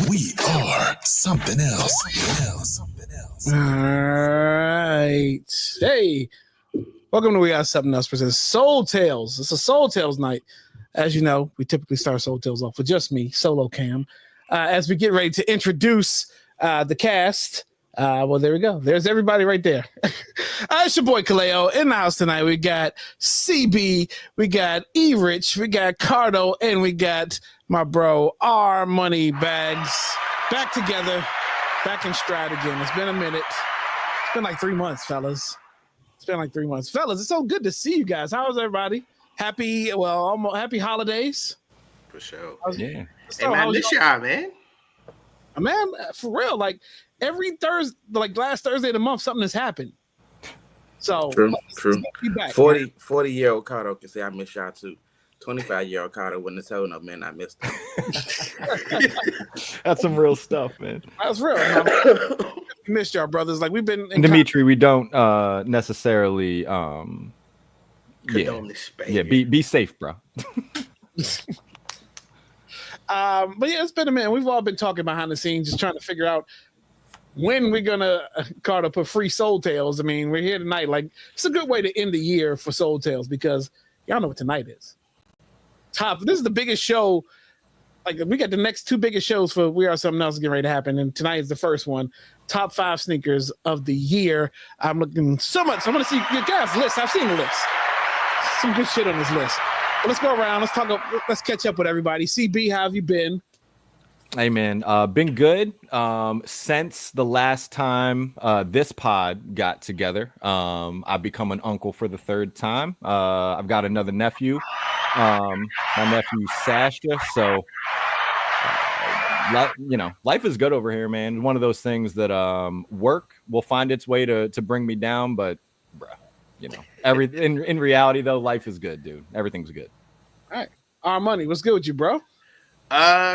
We are something else. All right. Hey, welcome to We Got Something Else presents Soul Tales. It's a Soul Tales night. As you know, we typically start Soul Tales off with just me, Solo Cam. As we get ready to introduce the cast. Well, there we go. There's everybody right there. It's your boy Kaleo in the house tonight. We got CB, we got E-Rich, we got Cardo, and we got my bro R Money Bags back together, back in stride again. It's been a minute. It's been like 3 months, fellas. It's been like 3 months. Fellas, it's so good to see you guys. How's everybody? Happy holidays. For sure. Yeah. Hey, man, I miss y'all, man. Man, for real, like every Thursday, like last Thursday of the month, something has happened. So True. 40-year-old Cardo can say I miss y'all too. 25-year-old Cardo wouldn't have told no man I missed him. That's some real stuff, man. That's real. We missed y'all, brothers. Like we've been Dimitri, we don't necessarily Condone this, baby. yeah, be safe, bro. But yeah, it's been a minute. We've all been talking behind the scenes, just trying to figure out when we're gonna Carter put free Soul Tales. I mean, we're here tonight. Like, it's a good way to end the year for Soul Tales because y'all know what tonight is. This is the biggest show. Like, we got the next two biggest shows for We Are Something Else getting ready to happen, and tonight is the first one. Top 5 sneakers of the year. I'm looking so much. I want to see your guys' list. I've seen the list. Some good shit on this list. But let's go around. Let's catch up with everybody. CB, how have you been? Hey, man, been good since the last time this pod got together. I've become an uncle for the third time. I've got another nephew, my nephew Sasha. So, life is good over here, man. One of those things that work will find its way to bring me down, but in reality though, life is good, dude. Everything's good. All right, our money. What's good with you, bro?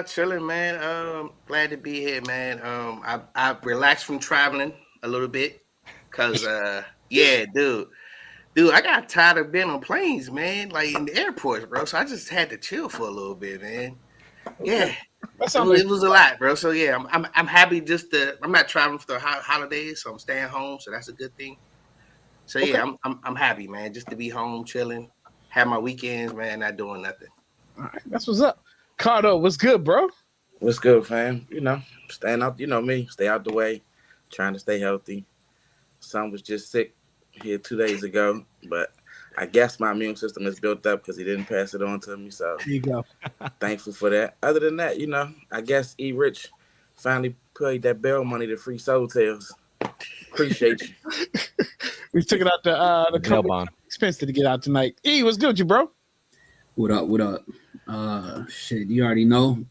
Chilling, man. Glad to be here, man. I relaxed from traveling a little bit, cause yeah, dude, I got tired of being on planes, man, like in the airports, bro. So I just had to chill for a little bit, man. Yeah, it was a lot, bro. So yeah, I'm happy I'm not traveling for the holidays, so I'm staying home, so that's a good thing. So yeah, okay. I'm happy, man, just to be home, chilling, have my weekends, man, not doing nothing. All right, that's what's up. Cardo, what's good, bro? What's good, fam? Staying out, me, stay out the way, trying to stay healthy. Son was just sick here 2 days ago, but I guess my immune system is built up because he didn't pass it on to me. So there you go. Thankful for that. Other than that, I guess E-Rich finally paid that bail money to free Soul Tales. Appreciate you. We took it out the company expensive to get out tonight. E, what's good with you, bro? What up? Shit, you already know.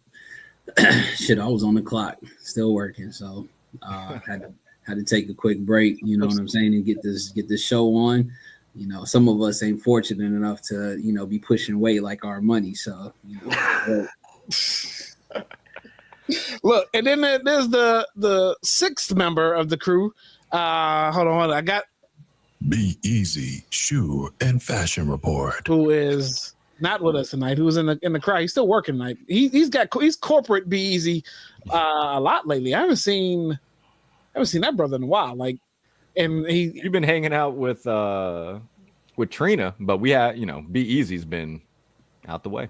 Shit, I was on the clock, still working, so had to take a quick break. You know what I'm saying, and get this show on. Some of us ain't fortunate enough to be pushing weight like our money. So look, and then there's the sixth member of the crew. Hold on, I got Be Easy Shoe and Fashion Report, who is not with us tonight, who's in the crowd. He's still working tonight. He's corporate Be Easy a lot lately. I haven't seen that brother in a while. Like, and you've been hanging out with Trina, but we had Be Easy's been out the way.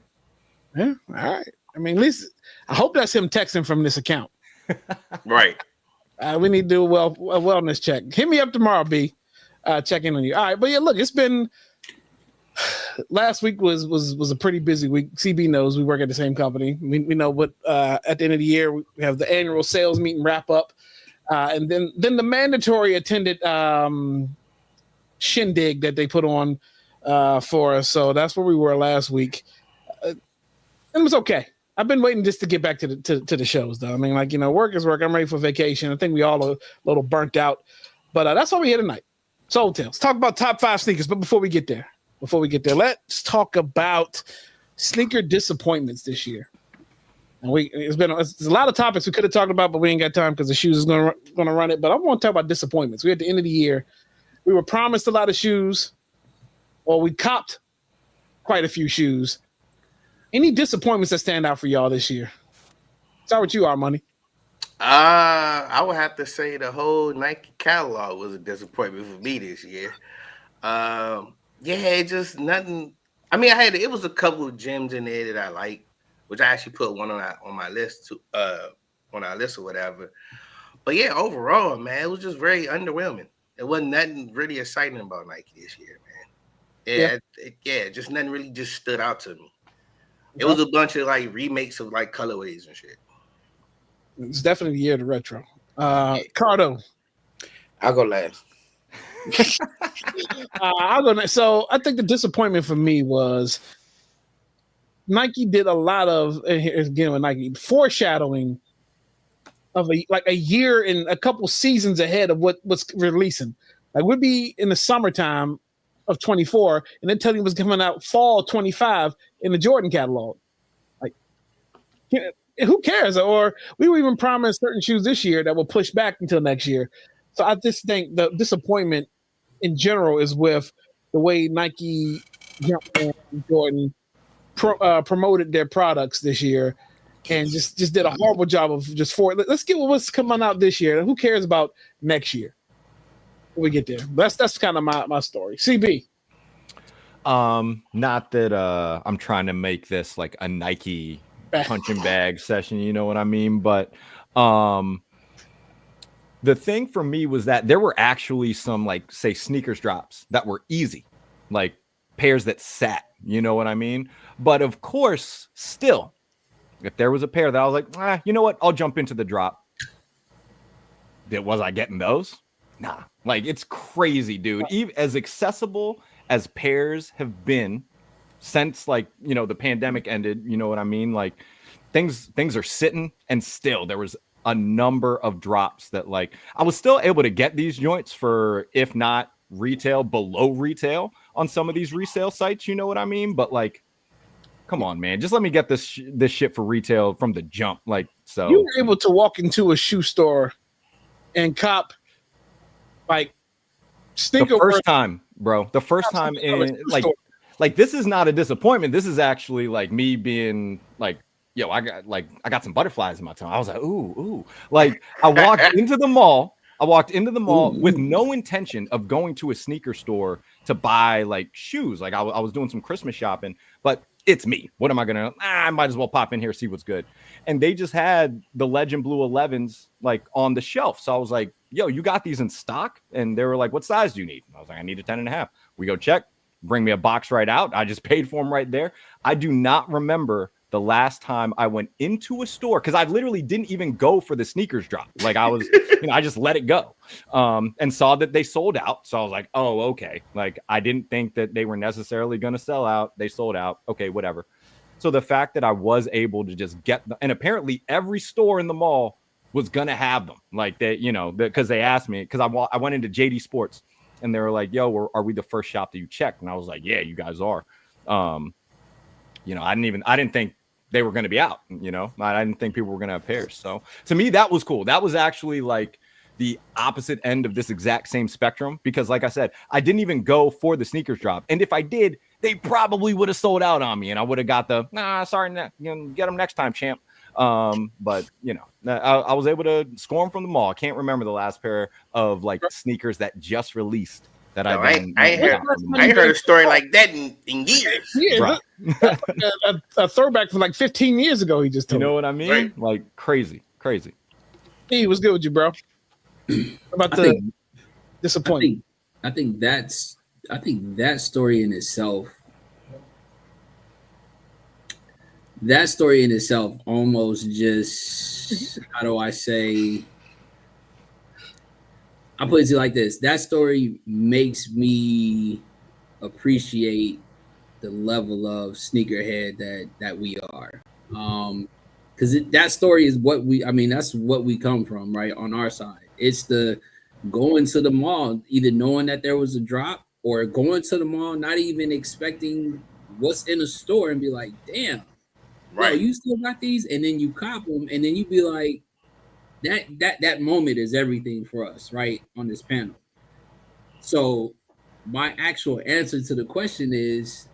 Yeah, all right. I mean, at least I hope that's him texting from this account. Right. We need to do a wellness check. Hit me up tomorrow, B. Check in on you. All right, but yeah, look, it's been last week was a pretty busy week. CB knows we work at the same company. We know what at the end of the year we have the annual sales meeting wrap up, and then the mandatory attended shindig that they put on for us. So that's where we were last week. It was okay. I've been waiting just to get back to the shows, though. I mean, like, work is work. I'm ready for vacation. I think we all are a little burnt out, but that's why we're here tonight. Soul Tales. Talk about top 5 sneakers. But before we get there, let's talk about sneaker disappointments this year. And it's a lot of topics we could have talked about, but we ain't got time because the shoes is going to run it. But I want to talk about disappointments. We're at the end of the year. We were promised a lot of shoes, or we copped quite a few shoes. Any disappointments that stand out for y'all this year? Start with you, our money. I would have to say the whole Nike catalog was a disappointment for me this year. Just nothing. I mean, it was a couple of gems in there that I like, which I actually put one on my list on our list or whatever. But yeah, overall, man, it was just very underwhelming. It wasn't nothing really exciting about Nike this year, man. Just nothing really just stood out to me. It was a bunch of like remakes of like colorways and shit. It's definitely the year of the retro. Cardo. I'll go last. I'll go next. So I think the disappointment for me was Nike did a lot of, again with Nike, foreshadowing of a year and a couple seasons ahead of what's releasing. Like we'd be in the summertime of 24 and then tell you it was coming out fall 25 in the Jordan catalog. Like, who cares? Or we were even promised certain shoes this year that will push back until next year. So I just think the disappointment in general is with the way Nike, Jordan promoted their products this year and just did a horrible job of let's get what's coming out this year. Who cares about next year? When we get there. That's kind of my story. CB. Not that I'm trying to make this like a Nike punching bag session, you know what I mean? But the thing for me was that there were actually some like say sneakers drops that were easy, like pairs that sat, you know what I mean? But of course, still, if there was a pair that I was like, you know what? I'll jump into the drop. Was I getting those? Nah. Like, it's crazy, dude. Even as accessible as pairs have been since, like, the pandemic ended, you know what I mean? Like, things are sitting, and still there was a number of drops that, like, I was still able to get these joints for, if not retail, below retail on some of these resale sites, you know what I mean? But, like, come on, man. Just let me get this shit for retail from the jump. Like, so. You were able to walk into a shoe store and cop, like, sneaker. The first time, bro. The first time in, like, this is not a disappointment. This is actually, like, me being, like, yo, I got some butterflies in my tongue. I was like, ooh. Like, I walked into the mall with no intention of going to a sneaker store to buy, like, shoes. Like, I was doing some Christmas shopping, but it's me. What am I gonna? I might as well pop in here, see what's good. And they just had the Legend Blue 11s like on the shelf. So I was like, yo, you got these in stock? And they were like, what size do you need? And I was like, I need a 10.5. We go check, bring me a box right out. I just paid for them right there. I do not remember the last time I went into a store, because I literally didn't even go for the sneakers drop. Like I was, I just let it go and saw that they sold out. So I was like, oh, okay. Like I didn't think that they were necessarily going to sell out. They sold out. Okay, whatever. So the fact that I was able to just get them, and apparently every store in the mall was going to have them. Like they, because they asked me, because I went into JD Sports and they were like, yo, are we the first shop that you checked? And I was like, yeah, you guys are. I didn't think they were going to be out, I didn't think people were going to have pairs. So to me, that was cool. That was actually like the opposite end of this exact same spectrum, because like I said, I didn't even go for the sneakers drop. And if I did, they probably would have sold out on me and I would have got sorry, get them next time, champ. But I was able to score them from the mall. I can't remember the last pair of like sneakers that just released. I ain't heard a story like that in years. Yeah, a throwback from like 15 years ago. He just told what I mean? Right. Like crazy. Hey, what's good with you, bro? About the disappointment. I think that story in itself that story in itself almost just, how do I say? I'll put it to you like this. That story makes me appreciate the level of sneakerhead that we are. Because that story is what that's what we come from, right? On our side. It's the going to the mall, either knowing that there was a drop or going to the mall, not even expecting what's in the store and be like, damn, yo, you still got these? And then you cop them, and then you be like, that moment is everything for us, right? On this panel. So my actual answer to the question is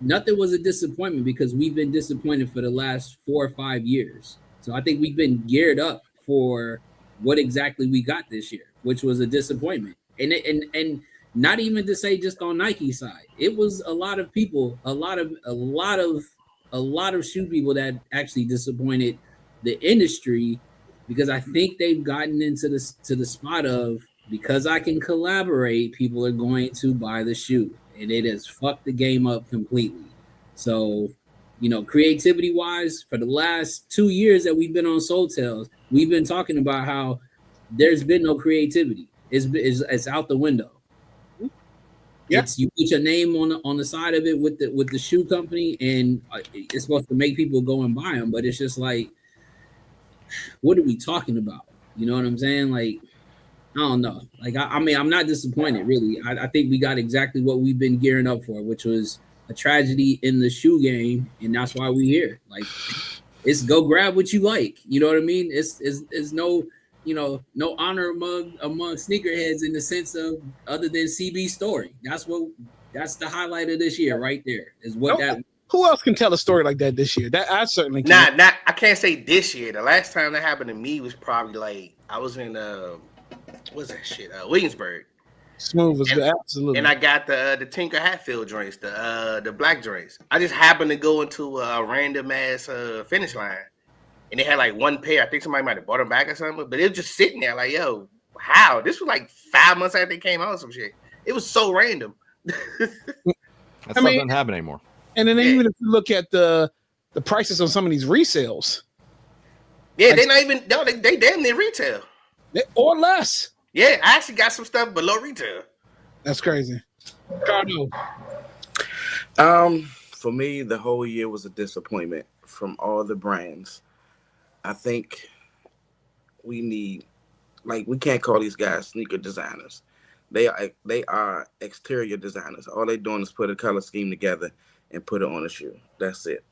nothing was a disappointment because we've been disappointed for the last 4 or 5 years. So I think we've been geared up for what exactly we got this year, which was a disappointment. And not even to say just on Nike side, it was a lot of people, a lot of shoe people that actually disappointed the industry because I think they've gotten into the spot of because I can collaborate, people are going to buy the shoe. And it has fucked the game up completely. So, creativity wise, for the last 2 years that we've been on Soul Tales, we've been talking about how there's been no creativity. It's out the window. Yeah. It's you put your name on the side of it with the shoe company, and it's supposed to make people go and buy them. But it's just like, what are we talking about? You know what I'm saying? Like, I don't know. Like, I mean, I'm not disappointed, really. I think we got exactly what we've been gearing up for, which was a tragedy in the shoe game, and that's why we're here. Like, it's go grab what you like. You know what I mean? It's no, no honor among sneakerheads in the sense of other than CB's story. That's the highlight of this year right there. Is what that. Who else can tell a story like that this year? That I certainly can't. I can't say this year. The last time that happened to me was probably like I was in what's that shit? Williamsburg. Smooth was good, absolutely. And I got the Tinker Hatfield joints, the black joints. I just happened to go into a random ass finish line, and they had like one pair. I think somebody might have bought them back or something, but it was just sitting there like, yo, how? This was like 5 months after they came out or some shit. It was so random. That stuff doesn't happen anymore. And then even if you look at the prices on some of these resales, yeah, they're not even they damn near retail. Or less. Yeah, I actually got some stuff below retail. That's crazy. Cardo. For me, the whole year was a disappointment from all the brands. I think we can't call these guys sneaker designers. They are exterior designers. All they're doing is put a color scheme together and put it on a shoe. That's it.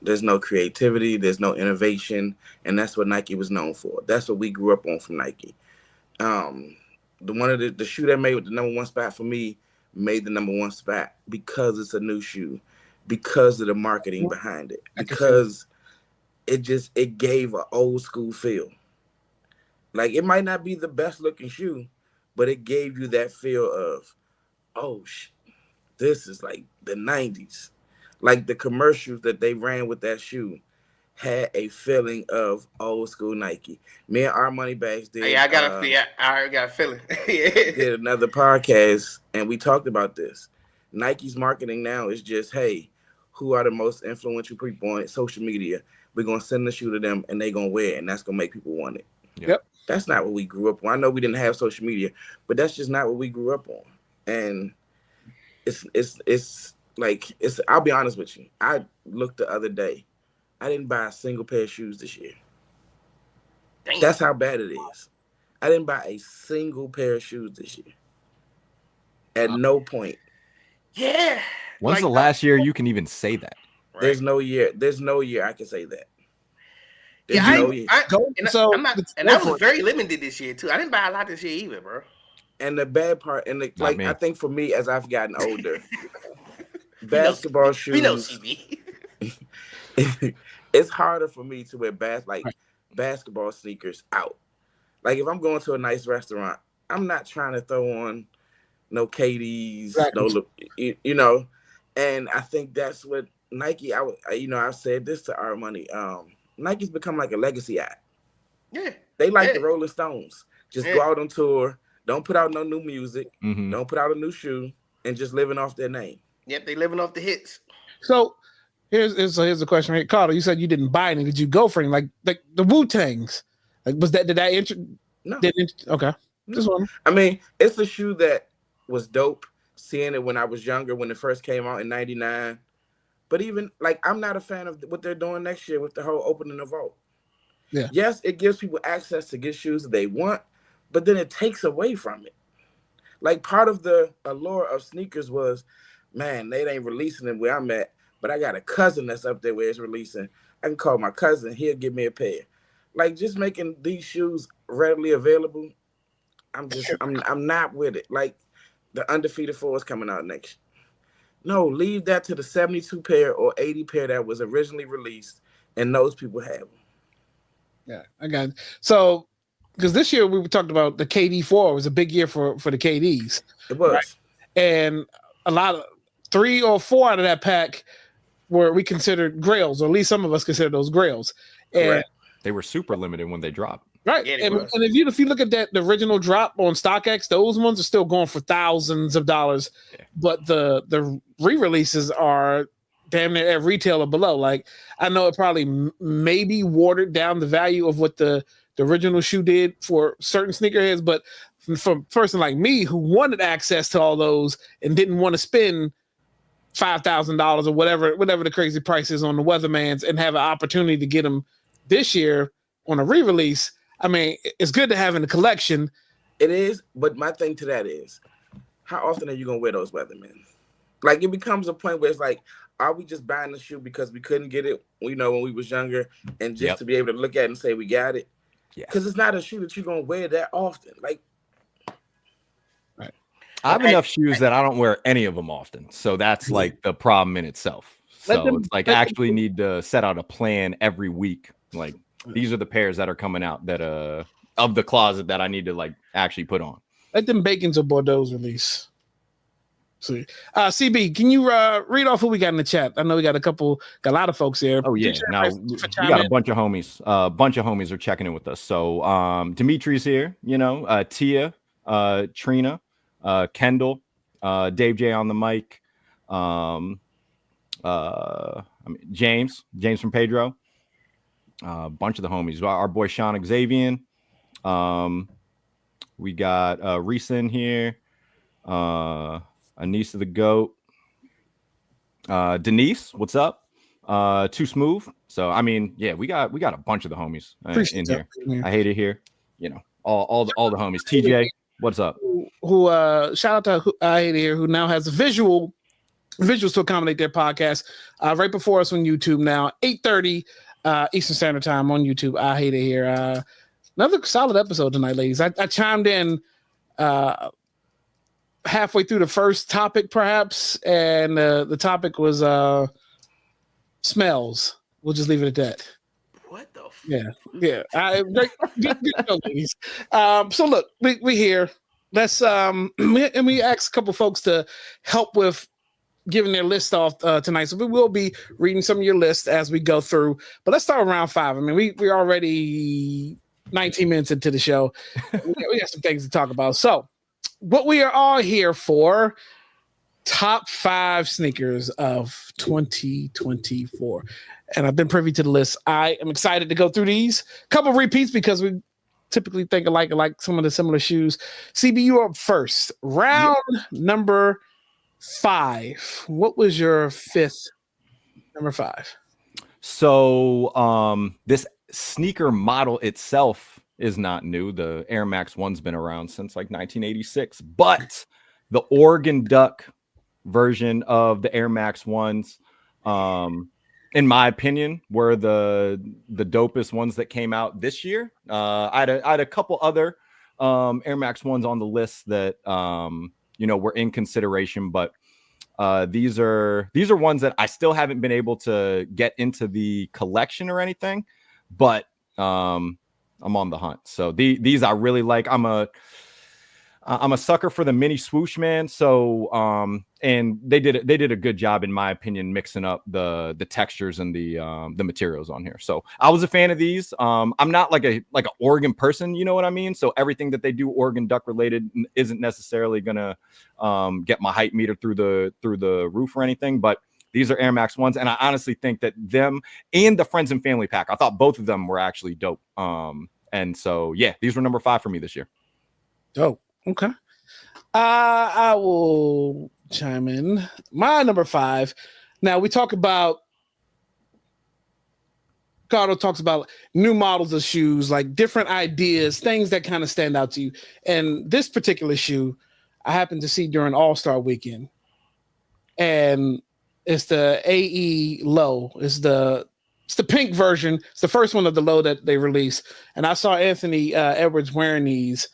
There's no creativity, there's no innovation, and that's what Nike was known for. That's what we grew up on from Nike. The shoe that made the number one spot for me made the number one spot because it's a new shoe, because of the marketing behind it, because it gave an old school feel. Like, it might not be the best looking shoe, but it gave you that feel of, oh shit, this is like the 90s. Like the commercials that they ran with that shoe had a feeling of old school Nike. Me and our money bags did. I already got a feeling. Did another podcast and we talked about this. Nike's marketing now is just, hey, who are the most influential people on social media? We're gonna send the shoe to them and they're gonna wear it, and that's gonna make people want it. Yep. That's not what we grew up on. I know we didn't have social media, but that's just not what we grew up on. And it's I'll be honest with you. I looked the other day. I didn't buy a single pair of shoes this year. Damn. That's how bad it is. I didn't buy a single pair of shoes this year. At no point. Yeah. When's the last year you can even say that? Right. There's no year I can say that. I was very limited this year too. I didn't buy a lot this year either, bro. And the bad part, I think for me, as I've gotten older, basketball shoes. We know CB. It's harder for me to wear basketball sneakers out. Like, if I'm going to a nice restaurant, I'm not trying to throw on no KDs, And I think that's what Nike. I've said this to our money. Nike's become like a legacy act. Yeah, they like the Rolling Stones. Just go out on tour. Don't put out no new music. Don't put out a new shoe, and just living off their name. Yep, they living off the hits. So Here's the question, right? Carter, you said you didn't buy any. Did you go for any? Like the Wu-Tangs? Like No. Okay. Just one. I mean, it's a shoe that was dope seeing it when I was younger, when it first came out in '99. But even like, I'm not a fan of what they're doing next year with the whole opening the vault. Yeah. Yes, it gives people access to get shoes that they want, but then it takes away from it. Like, part of the allure of sneakers was, man, they ain't releasing them where I'm at, but I got a cousin that's up there where it's releasing. I can call my cousin, he'll give me a pair. Like, just making these shoes readily available, I'm not with it. Like, the Undefeated 4 is coming out next. No, leave that to the 72 pair or 80 pair that was originally released, and those people have them. Yeah, I got it. So, because this year we talked about the KD4 was a big year for the KDs. It was. Right? And a lot of 3 or 4 out of that pack were we considered grails, or at least some of us consider those grails. And Correct. They were super limited when they dropped. right. Yeah, and if you look at the original drop on StockX, those ones are still going for thousands of dollars. Yeah. But the re-releases are damn near at retail or below. Like, I know it probably maybe watered down the value of what the original shoe did for certain sneakerheads, but for a person like me who wanted access to all those and didn't want to spend $5,000 or whatever the crazy price is on the Weathermans and have an opportunity to get them this year on a re-release, I mean, it's good to have in the collection. It is, but my thing to that is, how often are you gonna wear those Weathermen? Like, it becomes a point where it's like, are we just buying the shoe because we couldn't get it, when we was younger, and just to be able to look at it and say we got it? Because it's not a shoe that you're gonna wear that often. Like, I have enough shoes that I don't wear any of them often, so that's like the problem in itself. So it's like I actually need to set out a plan every week. Like, these are the pairs that are coming out that of the closet that I need to like actually put on. Let them Bacons or Bordeaux release. See, CB, can you read off who we got in the chat? I know we got a lot of folks here. Oh yeah, now we got a bunch of homies. A bunch of homies are checking in with us. So Dimitri's here. Tia, Trina, Kendall, Dave J on the mic. James from Pedro. A bunch of the homies. Our boy Sean Xavier. We got Reese in here. Anissa the Goat. Denise, what's up? Too Smooth. So I mean, yeah, we got a bunch of the homies in here. I hate it here. All the homies. TJ, what's up? Who shout out to I hate it here, who now has visuals to accommodate their podcast. Right before us on YouTube now, 8:30 Eastern Standard Time on YouTube. I hate it here. Another solid episode tonight, ladies. I chimed in halfway through the first topic, perhaps, and the topic was smells. We'll just leave it at that. What the? Yeah. Good show, ladies. So look, we here. Let's we asked a couple folks to help with giving their list off tonight. So we will be reading some of your lists as we go through. But let's start with round 5. I mean, we're already 19 minutes into the show. We got some things to talk about. So what we are all here for, top 5 sneakers of 2024. And I've been privy to the list. I am excited to go through these. Couple repeats because we typically think alike some of the similar shoes. CB, you are up first. Round number 5. What was your 5th number 5? So this sneaker model itself is not new. The Air Max 1's been around since like 1986, but the Oregon Duck version of the Air Max 1's, in my opinion, were the dopest ones that came out this year. I had a couple other Air Max 1's on the list that were in consideration, but these are ones that I still haven't been able to get into the collection or anything, but I'm on the hunt. So these I really like. I'm a sucker for the mini swoosh, man. So and they did a good job, in my opinion, mixing up the textures and the materials on here. So I was a fan of these. I'm not like a Oregon person, you know what I mean? So everything that they do Oregon Duck related isn't necessarily gonna get my hype meter through the roof or anything. But These are Air Max 1s, and I honestly think that them and the Friends and Family pack, I thought both of them were actually dope. And so, yeah, these were number 5 for me this year. Dope. Okay. I will chime in. My number 5. Now, we talk about Cardo talks about new models of shoes, like different ideas, things that kind of stand out to you. And this particular shoe, I happened to see during All-Star Weekend, and it's the AE Low. It's the pink version. It's the first one of the Low that they released, and I saw Anthony Edwards wearing these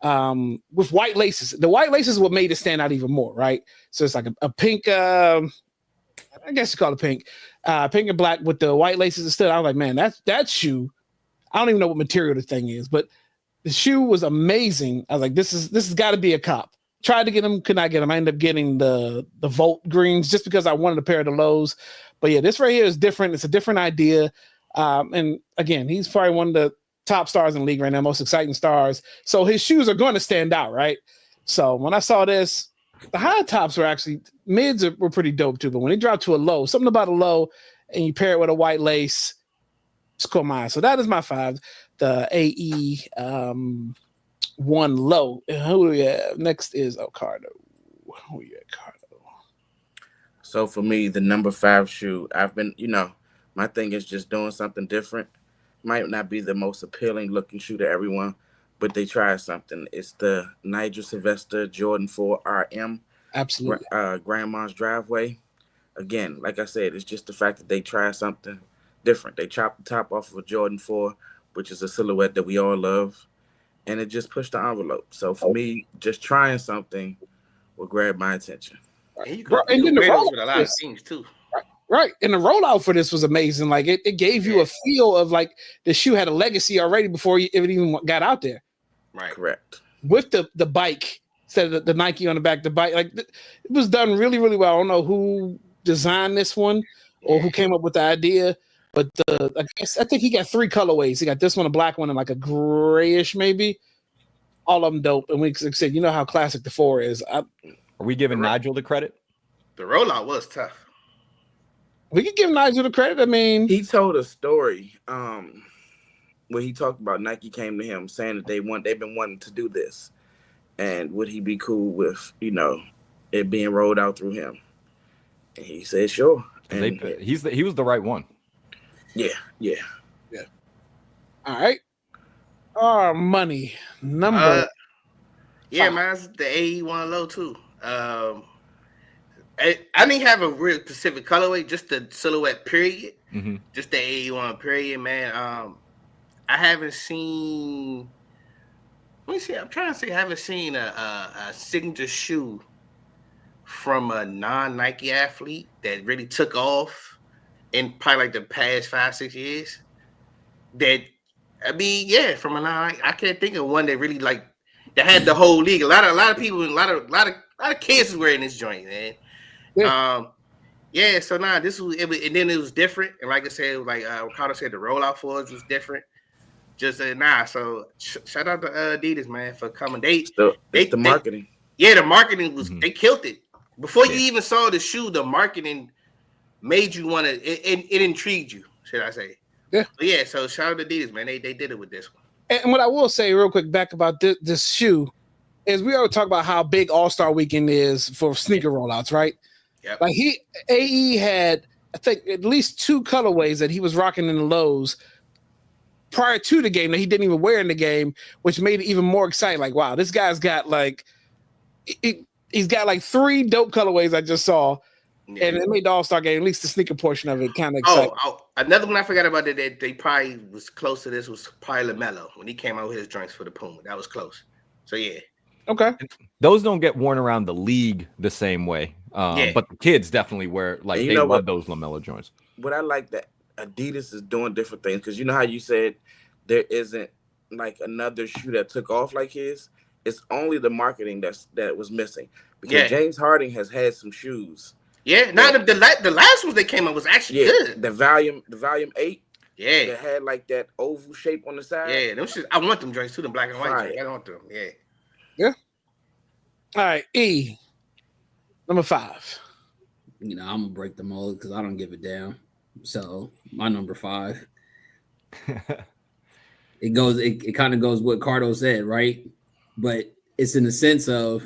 with white laces. The white laces is what made it stand out even more, right? So it's like a pink. I guess you call it pink and black with the white laces instead. I was like, man, that shoe. I don't even know what material the thing is, but the shoe was amazing. I was like, this has got to be a cop. Tried to get them, could not get them. I ended up getting the Volt greens just because I wanted a pair of the lows. But yeah, this right here is different. It's a different idea. And again, he's probably one of the top stars in the league right now, most exciting stars. So his shoes are going to stand out, right? So when I saw this, the high tops were actually mids were pretty dope too. But when they dropped to a low, something about a low, and you pair it with a white lace, it's caught my eye. So that is my 5, the AE 1 low. Who do we have? Next is Cardo. Who we got, Cardo? So for me, the number 5 shoe, I've been, my thing is just doing something different. Might not be the most appealing looking shoe to everyone, but they try something. It's the Nigel Sylvester Jordan 4 RM. Absolutely. Grandma's Driveway. Again, like I said, it's just the fact that they try something different. They chopped the top off of a Jordan 4, which is a silhouette that we all love, and it just pushed the envelope. So for me, just trying something will grab my attention. And you can wear those with a lot of things too. Right. And the rollout for this was amazing. Like it gave you a feel of like the shoe had a legacy already before it even got out there. Right. Correct. With the bike, instead of the Nike on the back, the bike, like it was done really, really well. I don't know who designed this one or who came up with the idea, but I think he got 3 colorways. He got this one, a black one, and like a grayish maybe. All of them dope. And we said, you know how classic the 4 is. Are we giving Nigel the credit? The rollout was tough. We could give Nigel the credit. I mean, he told a story where he talked about Nike came to him saying that they've been wanting to do this, and would he be cool with it being rolled out through him? And he said sure. And he was the right one. Yeah. All right. Our money number. Yeah, mine's the AE1 low too. I didn't have a real specific colorway, just the silhouette period. Mm-hmm. Just the AE1 period, man. I haven't seen. Let me see. I'm trying to say I haven't seen a signature shoe from a non-Nike athlete that really took off in probably like the past 5-6 years. From a non, I can't think of one that really like that had the whole league. A lot of people, a lot of kids is wearing this joint, man. Yeah. So this was it, and then it was different. And like I said, like Ricardo said, the rollout for us was different. Just so shout out to Adidas, man, for coming. The marketing. The marketing was they killed it. Before you even saw the shoe, the marketing made you want to. It intrigued you, should I say? Yeah. So shout out to Adidas, man. They did it with this one. And what I will say real quick back about this shoe is we always talk about how big All-Star Weekend is for sneaker rollouts, right? Yep. Like AE had, I think, at least 2 colorways that he was rocking in the lows prior to the game that he didn't even wear in the game, which made it even more exciting. Like, wow, this guy's got like he's got like 3 dope colorways I just saw. Yeah. And it made the All-Star game, at least the sneaker portion of it, kind of exciting. Another one I forgot about that they probably was close to this was probably LaMelo when he came out with his joints for the Puma. That was close. So yeah. Okay. Those don't get worn around the league the same way. But the kids definitely wear they love those LaMelo joints. What I like that Adidas is doing different things, because you know how you said there isn't like another shoe that took off like his. It's only the marketing that was missing, because James Harden has had some shoes. Yeah, now the last ones that came up was actually good. The Volume 8. Yeah, that had like that oval shape on the side. Yeah, them shit, I want them joints too, the black and white. I want them. Yeah. All right, number 5. I'm gonna break the mold because I don't give a damn. So my number 5. It kind of goes what Cardo said, right? But it's in the sense of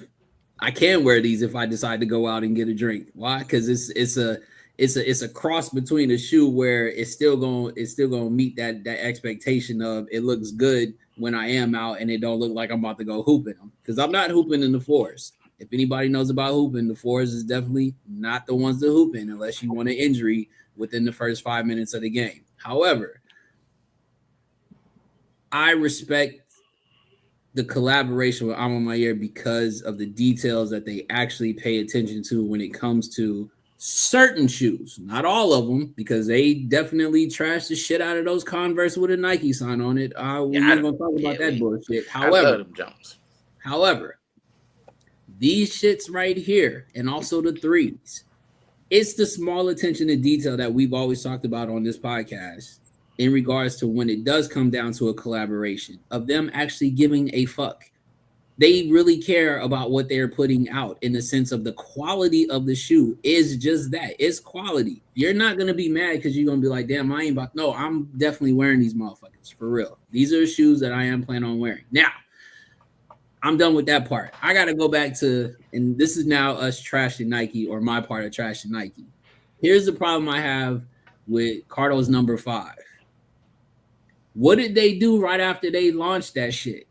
I can wear these if I decide to go out and get a drink. Why? Because it's a cross between a shoe where it's still gonna meet that expectation of it looks good when I am out and it don't look like I'm about to go hooping them. Because I'm not hooping in the forest. If anybody knows about hooping, the forest is definitely not the ones to hoop in unless you want an injury within the first 5 minutes of the game. However, I respect the collaboration with Alma Mayer because of the details that they actually pay attention to when it comes to certain shoes. Not all of them, because they definitely trash the shit out of those Converse with a Nike sign on it. We're not going to talk about that bullshit. I love them jumps. However, these shits right here, and also the 3s, it's the small attention to detail that we've always talked about on this podcast in regards to when it does come down to a collaboration of them actually giving a fuck. They really care about what they're putting out in the sense of the quality of the shoe is just that. It's quality. You're not going to be mad because you're going to be like, damn, I ain't about. No, I'm definitely wearing these motherfuckers for real. These are shoes that I am planning on wearing. Now, I'm done with that part. I got to go back to, and this is now us trashing Nike or my part of trashing Nike. Here's the problem I have with Cardo's number 5. What did they do right after they launched that shit?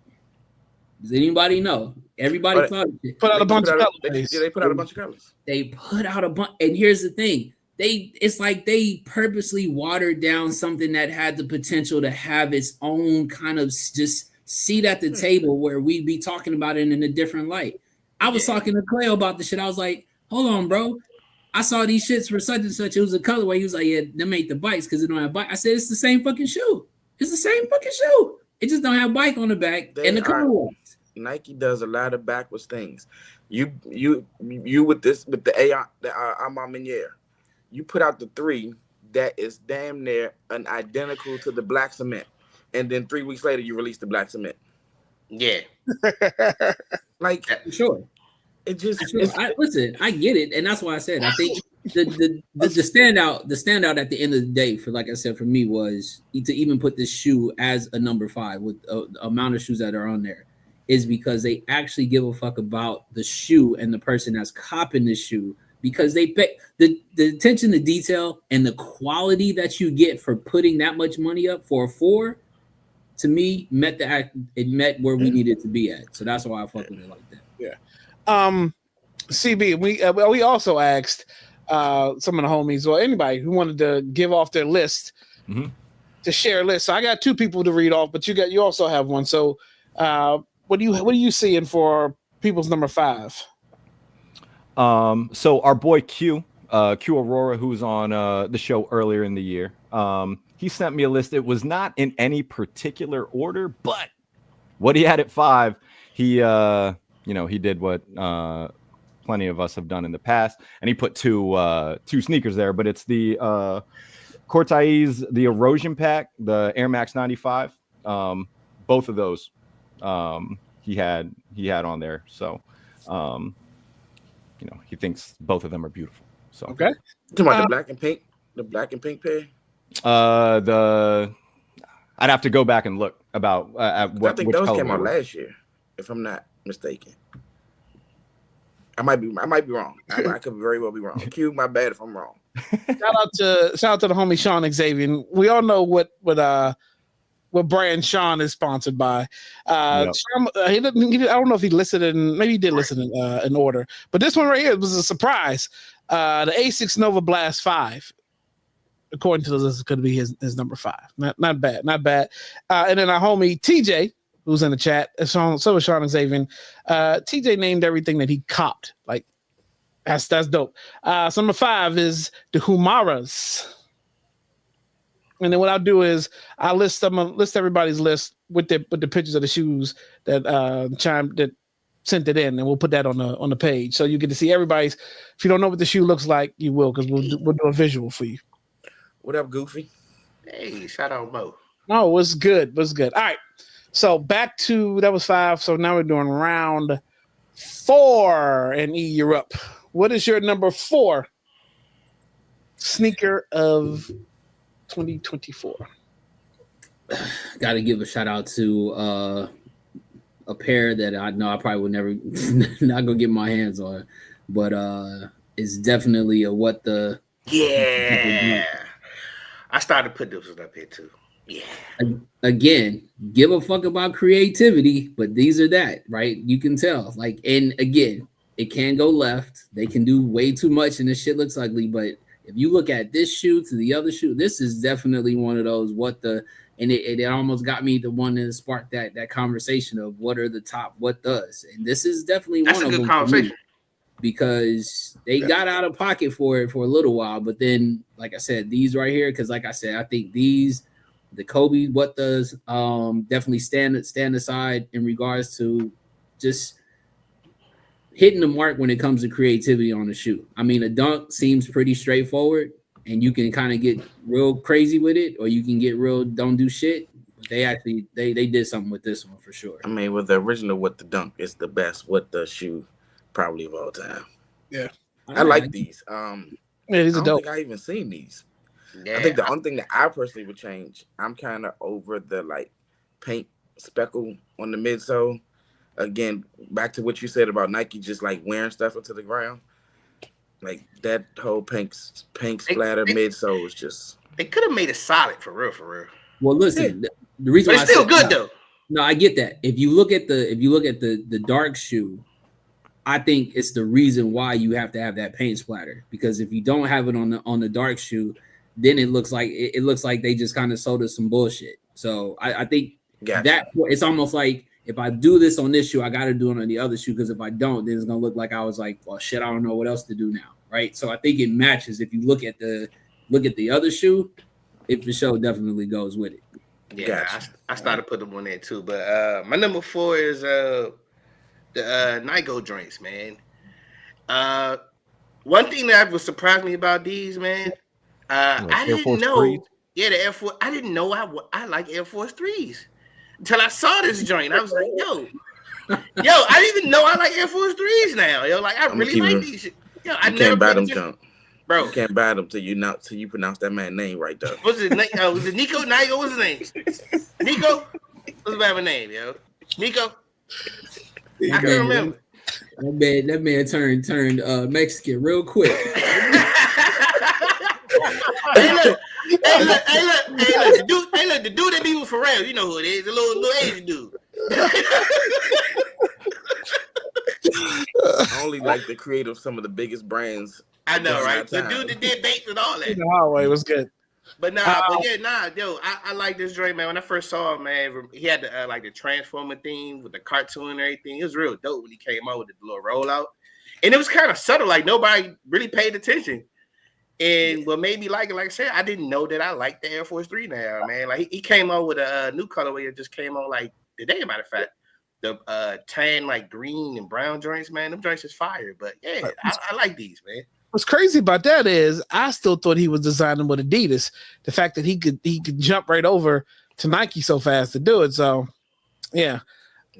Does anybody know? Everybody put out a bunch of colors. They put out a bunch of colors. They put out a bunch. And here's the thing. It's like they purposely watered down something that had the potential to have its own kind of just seat at the table where we'd be talking about it in a different light. I was talking to Clay about the shit. I was like, hold on, bro. I saw these shits for such and such. It was a colorway. He was like, yeah, them ain't the bikes because it don't have bike. I said, it's the same fucking shoe. It's the same fucking shoe. It just don't have bike on the back and the colorway. Nike does a lot of backwards things. You with the Alma Mayer, you put out the 3 that is damn near an identical to the black cement, and then 3 weeks later you release the black cement. Yeah, like sure. It just listen. I get it, and that's why I said I think the standout at the end of the day for, like I said, for me was to even put this shoe as a number 5 with the amount of shoes that are on there is because they actually give a fuck about the shoe and the person that's copping the shoe because they pay the attention to detail and the quality that you get for putting that much money up for a 4. To me, it met where we needed to be at. So that's why I fuck with it like that. Yeah. CB, we also asked some of the homies or anybody who wanted to give off their list to share a list. So I got 2 people to read off, but you also have one. So what are you seeing for people's number 5? So our boy Q Aurora, who's on the show earlier in the year, he sent me a list. It was not in any particular order, but what he had at 5, he did what plenty of us have done in the past, and he put two sneakers there. But it's the Cortez, the Erosion Pack, the Air Max 95. Both of those he had on there. So he thinks both of them are beautiful. So okay. Talking about the black and pink pair. I'd have to go back and look about at what. I think those came out last year, if I'm not mistaken. I might be wrong. I could very well be wrong. Q, my bad if I'm wrong. Shout out to the homie Sean Xavier. We all know what brand Sean is sponsored by. Sean, I don't know if he listed maybe he did listen in order, but this one right here was a surprise. The Asics Nova Blast 5, according to the list, could be his number 5. Not bad. And then our homie TJ, who's in the chat, so is Sean Xavier. TJ named everything that he copped. Like that's dope. So number 5 is the Humaras. And then what I'll do is I'll list everybody's list with the pictures of the shoes that sent it in, and we'll put that on the page so you get to see everybody's. If you don't know what the shoe looks like, you will, because we'll do a visual for you. What up, Goofy? Hey, shout out Mo. No, what's good? All right, so back to that was 5. So now we're doing round 4, and E, you're up. What is your number 4? sneaker of 2024? Got to give a shout out to a pair that I know I probably would never not gonna get my hands on, but it's definitely a what the Yeah. I started to put this one up here too. Yeah. Again, give a fuck about creativity, but these are that, right? You can tell. Like, and again, it can go left. They can do way too much and this shit looks ugly, but if you look at this shoe to the other shoe, this is definitely one of those and it almost got me to want to spark that conversation of what are the top, what does, and this is definitely That's one a of good them conversation. because they got out of pocket for it for a little while, but then, like I said, these right here, because like I said, I think the Kobe what does definitely stand aside in regards to just hitting the mark when it comes to creativity on the shoe. I mean, a dunk seems pretty straightforward, and you can kind of get real crazy with it, or you can get real don't do shit. But they actually they did something with this one for sure. I mean, with the original What the Dunk is the best What the shoe probably of all time. Yeah, I like these. yeah, these I are don't dope. think I even seen these. Yeah. I think the only thing that I personally would change, I'm kind of over the like paint speckle on the midsole. Again, back to what you said about Nike just like wearing stuff into the ground. Like that whole pink splatter midsole is just. They could have made it solid for real. Well, listen, the reason But why it's still I said, good though. No, I get that. If you look at the dark shoe, I think it's the reason why you have to have that paint splatter, because if you don't have it on the dark shoe, then it looks like they just kind of sold us some bullshit. So I think that it's almost like if I do this on this shoe, I got to do it on the other shoe, because if I don't, then it's gonna look like I was like, well, shit, I don't know what else to do now, right? So I think it matches. If you look at the other shoe, it for sure definitely goes with it. Yeah, I started putting them on there too. But my number 4 is the Nigo drinks, man. One thing that was surprised me about these, man, I didn't know. 3s? Yeah, the Air Force. I didn't know I like Air Force 3s until I saw this joint. I was like, yo, I didn't even know I like Air Force 3s now. Yo, like I really like these. Yo, I never can't buy them junk. Bro, you can't buy them till you pronounce that man's name right though. Was it Nico? Nigo? What's his name? Nico? What's his name, yo? Nico? I can't remember. That man turned Mexican real quick. Hey, look. The dude that be with Pharrell, you know who it is, the little Asian dude. I only like the creator of some of the biggest brands. I know, right? The dude that did Bates and all that. The hallway was good. But yo, I like this drink, man. When I first saw him, man, he had the like the Transformer theme with the cartoon and everything. It was real dope when he came out with the little rollout, and it was kind of subtle, like nobody really paid attention. And what made me like it, like I said, I didn't know that I liked the Air Force 3 now, man. Like he came out with a new colorway that just came out like today, matter of fact. The tan, like green and brown joints, man. Them joints is fire. But yeah, I like these, man. What's crazy about that is I still thought he was designing with Adidas. The fact that he could jump right over to Nike so fast to do it. So yeah.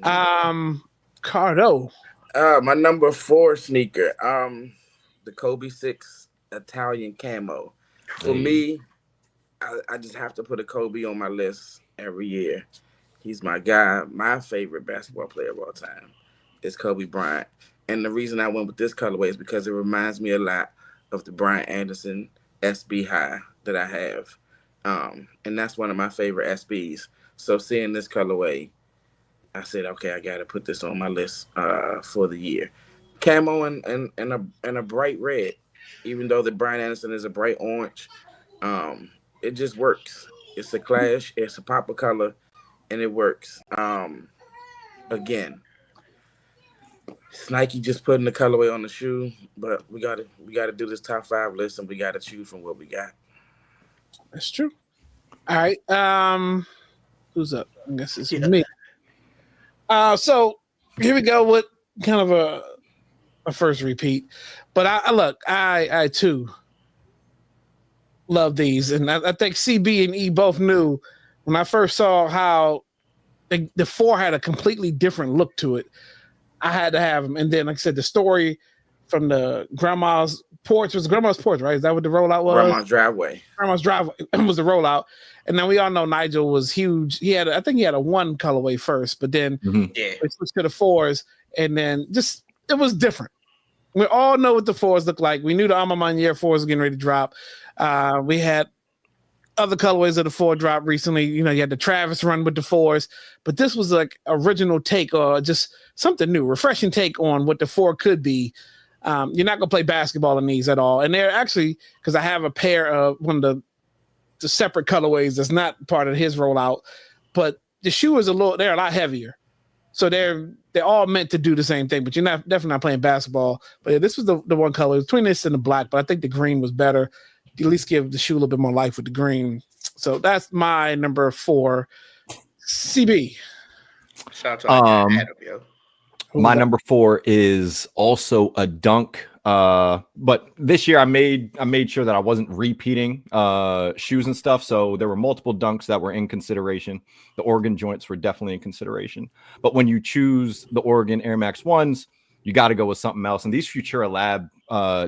Cardo. My number 4 sneaker. The Kobe 6 Italian camo. For me, I just have to put a Kobe on my list every year. He's my guy. My favorite basketball player of all time is Kobe Bryant. And the reason I went with this colorway is because it reminds me a lot of the Brian Anderson SB High that I have. And that's one of my favorite SBs. So seeing this colorway, I said, okay, I got to put this on my list for the year. Camo and a bright red, even though the Brian Anderson is a bright orange. It just works. It's a clash. It's a pop of color. And it works. Again, it's Nike just putting the colorway on the shoe, but we gotta do this top 5 list, and we gotta choose from what we got. That's true. All right. Who's up? I guess it's me. So here we go with kind of a first repeat, but I too love these, and I think CB and E both knew. When I first saw how the 4 had a completely different look to it, I had to have them. And then, like I said, the story from the grandma's porch was grandma's porch, right? Is that what the rollout was? Grandma's driveway. Grandma's driveway was the rollout, and then we all know Nigel was huge. I think he had a 1 colorway first, but then we switched to the 4s, and then just it was different. We all know what the 4s look like. We knew the Alma Mater 4s was getting ready to drop. We had other colorways of the 4 drop recently. You had the Travis run with the 4s, but this was like original take or just something new, refreshing take on what the 4 could be. You're not gonna play basketball in these at all, and they're actually because I have a pair of one of the separate colorways that's not part of his rollout, but the shoe is they're a lot heavier, so they're all meant to do the same thing. But you're definitely not playing basketball. But yeah, this was the one color between this and the black, but I think the green was better. You at least give the shoe a little bit more life with the green. So that's my number 4. CB. Shout out to Adam, yo. My number 4 is also a dunk. But this year I made sure that I wasn't repeating shoes and stuff. So there were multiple dunks that were in consideration. The Oregon joints were definitely in consideration. But when you choose the Oregon Air Max 1s, you got to go with something else. And these Futura Lab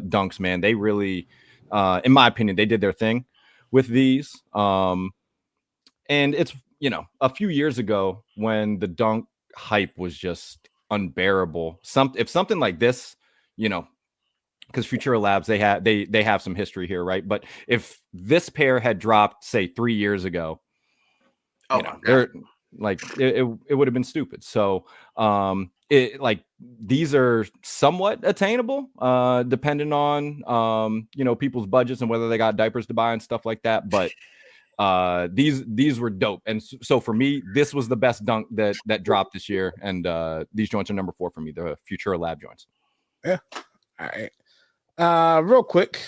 dunks, man, they really, in my opinion, they did their thing with these. And it's, a few years ago when the dunk hype was just unbearable. If something like this, because Futura Labs, they have some history here, right? But if this pair had dropped, say, 3 years ago, they're like it would have been stupid. So these are somewhat attainable, depending on people's budgets and whether they got diapers to buy and stuff like that. But these were dope, and so for me, this was the best dunk that dropped this year, and these joints are number 4 for me, the Futura Lab joints. Yeah. All right. Real quick,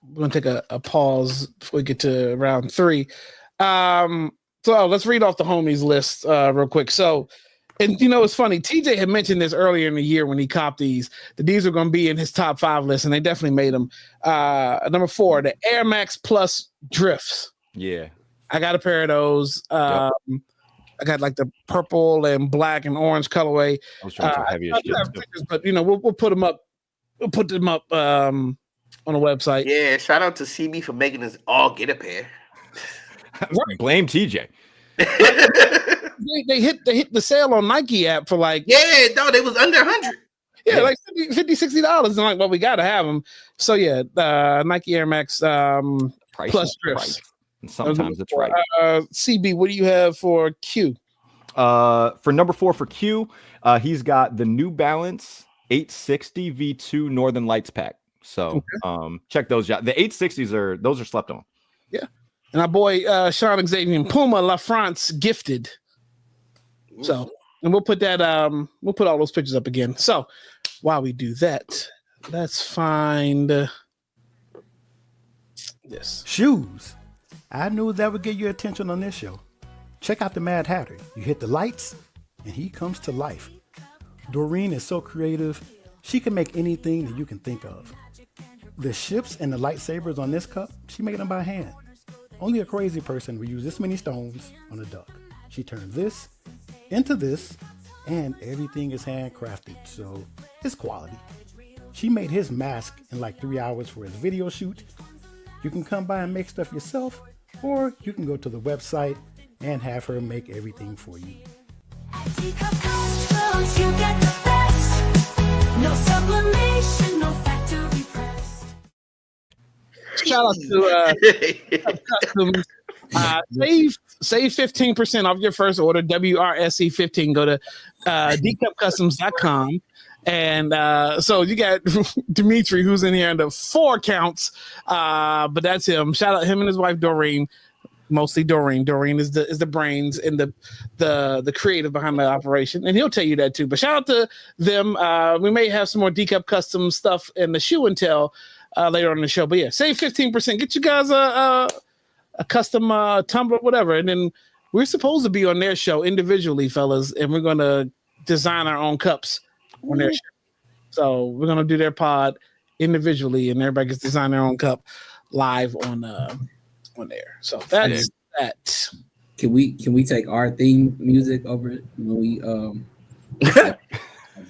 we're gonna take a pause before we get to round 3. So let's read off the homies list real quick. So, and it's funny, TJ had mentioned this earlier in the year when he copped these, that these are going to be in his top 5 list, and they definitely made them. Number 4, the Air Max Plus Drifts. Yeah, I got a pair of those. I got like the purple and black and orange colorway. Those joints are heavy as shit. Pictures, but we'll put them up. We'll put them up on the website. Yeah, shout out to CB for making us all get a pair. Blame TJ. they hit the sale on Nike app for like they was under 100. Yeah, like $50-$60, and like, well, we gotta have them. So yeah, Nike Air Max Plus Drifts. And sometimes it's right. CB, what do you have for Q? For number 4 for Q, he's got the New Balance 860 V2 Northern Lights pack. So check those out. The 860s are slept on. Yeah. And our boy Sean Xavier Puma La France gifted. So, and we'll put all those pictures up again. So while we do that, let's find this. Shoes. I knew that would get your attention on this show. Check out the Mad Hatter. You hit the lights, and he comes to life. Doreen is so creative, she can make anything that you can think of. The ships and the lightsabers on this cup, she made them by hand. Only a crazy person would use this many stones on a duck. She turned this into this, and everything is handcrafted, so it's quality. She made his mask in like 3 hours for his video shoot. You can come by and make stuff yourself, or you can go to the website and have her make everything for you. You get the best. No sublimation, no factory press. Shout out to Customs. Save 15% off your first order. WRSE 15. Go to dcupcustoms.com. And so you got Dimitri, who's in here under 4 counts, but that's him. Shout out him and his wife Doreen, mostly Doreen. Doreen is the brains and the creative behind the operation, and he'll tell you that too. But shout out to them. We may have some more D-Cup custom stuff in the shoe and tell later on in the show. But yeah, save 15%. Get you guys a custom tumbler, whatever, and then we're supposed to be on their show individually, fellas, and we're gonna design our own cups on their show. So we're gonna do their pod individually, and everybody gets to design their own cup live on there. So that's that. Can we take our theme music over it when we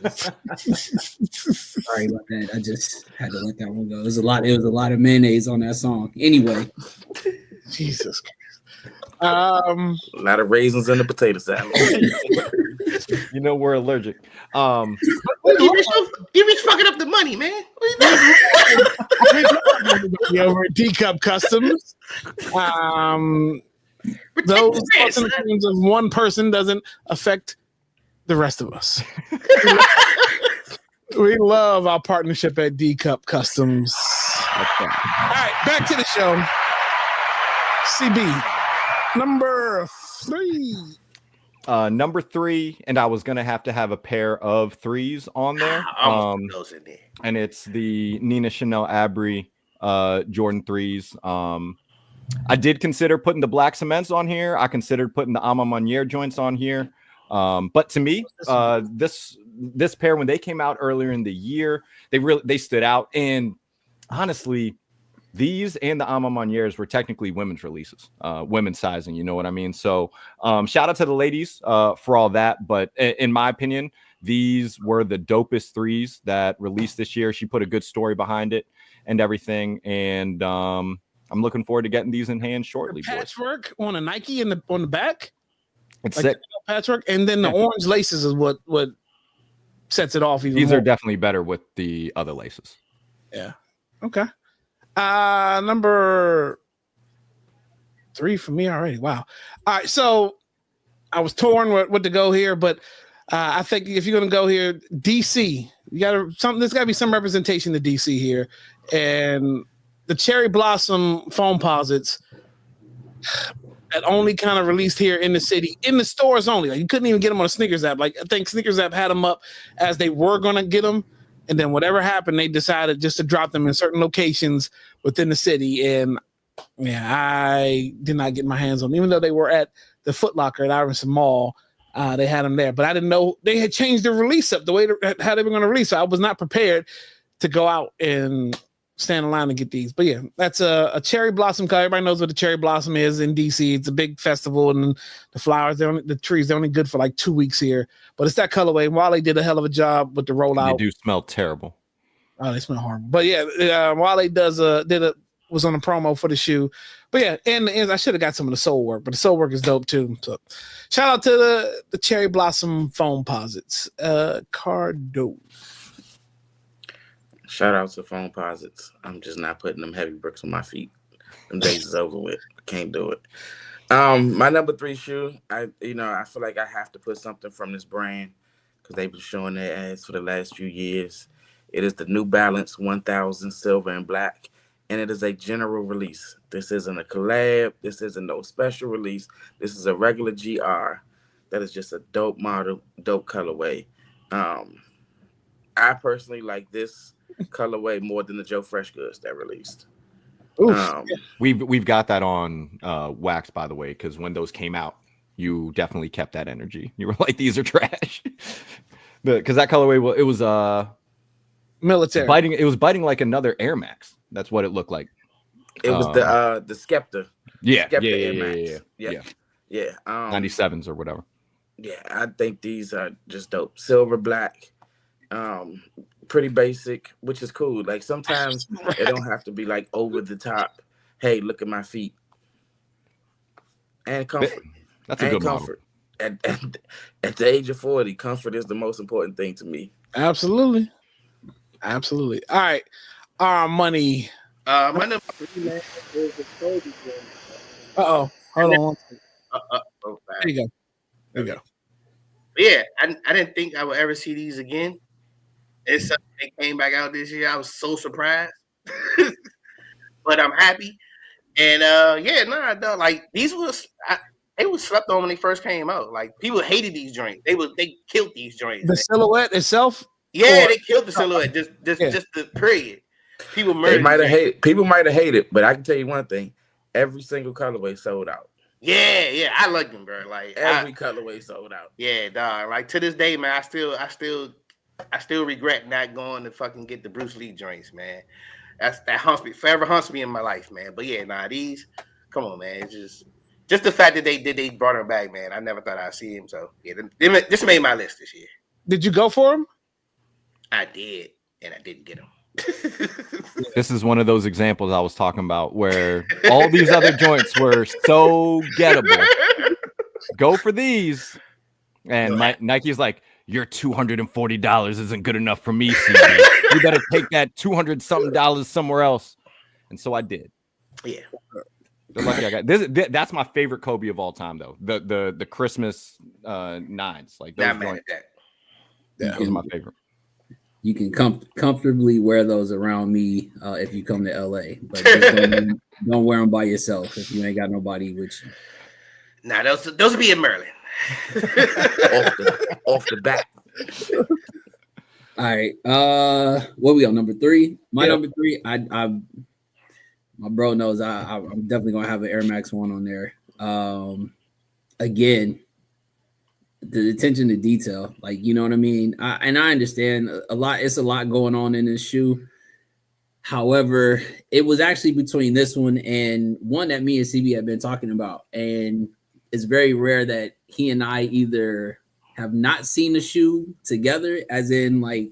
Sorry about that. I just had to let that one go. It was a lot of mayonnaise on that song. Anyway, Jesus Christ. A lot of raisins in the potato salad. You know we're allergic. You be fucking up the money, man. What are you doing? Over at D-Cup Customs. Those ups and downs of one person doesn't affect the rest of us. We love our partnership at D-Cup Customs. All right, back to the show. CB, number 3. Number 3, and I was gonna have to have a pair of 3s on there. Those in there. And it's the Nina Chanel Abri Jordan 3s. I did consider putting the black cements on here. I considered putting the Ama Manier joints on here. But to me, this pair, when they came out earlier in the year, they stood out. And honestly, these and the Ama Maniers were technically women's releases, women's sizing. You know what I mean? So shout out to the ladies for all that. But in my opinion, these were the dopest 3s that released this year. She put a good story behind it and everything. And I'm looking forward to getting these in hand shortly. Patchwork on a Nike on the back. It's like sick. Patchwork, and then the orange laces is what sets it off. These are definitely better with the other laces. Yeah. Okay. Number 3 for me already. Wow. All right. So I was torn what to go here, but I think if you're gonna go here, DC, there's gotta be some representation to DC here, and the Cherry Blossom foam posits that only kind of released here in the city, in the stores only. Like you couldn't even get them on a Snickers app. Like I think Snickers app had them up as they were gonna get them, and then whatever happened, they decided just to drop them in certain locations within the city. And yeah, I did not get my hands on them, even though they were at the Foot Locker at Iverson Mall. They had them there, but I didn't know they had changed the release up the way how they were going to release. So I was not prepared to go out and stand in line and get these. But yeah, that's a cherry blossom color. Everybody knows what the cherry blossom is in DC. It's a big festival, and the flowers, the trees, they're only good for like 2 weeks here. But it's that colorway. And Wale did a hell of a job with the rollout. They do smell terrible. Oh, they smell horrible. But yeah, Wale was on a promo for the shoe. But yeah, and I should have got some of the sole work, but the sole work is dope too. So shout out to the cherry blossom foam posits. Cardo. Shout out to foam posits. I'm just not putting them heavy bricks on my feet. Them days is over with. Can't do it. My number 3 shoe, I feel like I have to put something from this brand because they've been showing their ass for the last few years. It is the New Balance 1000 Silver and Black, and it is a general release. This isn't a collab. This isn't no special release. This is a regular GR that is just a dope model, dope colorway. I personally like this colorway more than the Joe Fresh Goods that released. We've got that on wax, by the way, because when those came out, you definitely kept that energy. You were like, these are trash. Because that colorway, it was military. It was biting like another Air Max. That's what it looked like. It was the Skepta. Yeah, Skepta Air Max. Yeah. 97s or whatever. Yeah, I think these are just dope. Silver, black, pretty basic, which is cool. Like sometimes it don't have to be like over the top. Hey, look at my feet. And comfort. That's a good comfort. At the age of 40, comfort is the most important thing to me. Absolutely. All right. Our money. My number 3, man, is the Kobe joint. Hold on. There you go. Yeah, I didn't think I would ever see these again. It's something that came back out this year. I was so surprised, but I'm happy. And like these they was slept on when they first came out. Like people hated these joints. They killed these joints. The silhouette itself. Yeah, they killed the silhouette. Just the period. People might have hated, but I can tell you one thing: every single colorway sold out. Yeah, I like them, bro. Like every colorway sold out. Yeah, dog. Like to this day, man, I still regret not going to fucking get the Bruce Lee joints, man. That haunts me, forever haunts me in my life, man. But yeah, these, come on, man. It's just the fact that they brought them back, man. I never thought I'd see him. So yeah, this made my list this year. Did you go for him? I did, and I didn't get them. This is one of those examples I was talking about where all these other joints were so gettable. Go for these. And Nike's like, your $240 isn't good enough for me, CB. You better take that $200-something somewhere else. And so I did. Yeah. They're lucky I got this. That's my favorite Kobe of all time, though. The Christmas 9s. Like those Not mad joints. at that. Those are my favorite. You can comfortably wear those around me if you come to LA, but just don't wear them by yourself if you ain't got nobody with you. Nah, those will be in Maryland. off the bat. All right. What we on number 3? Number 3. I my bro knows I'm definitely gonna have an Air Max 1 on there. Again, the attention to detail, like, you know what I mean. I understand a lot. It's a lot going on in this shoe. However, it was actually between this one and one that me and CB have been talking about, and it's very rare that he and I either have not seen the shoe together, as in like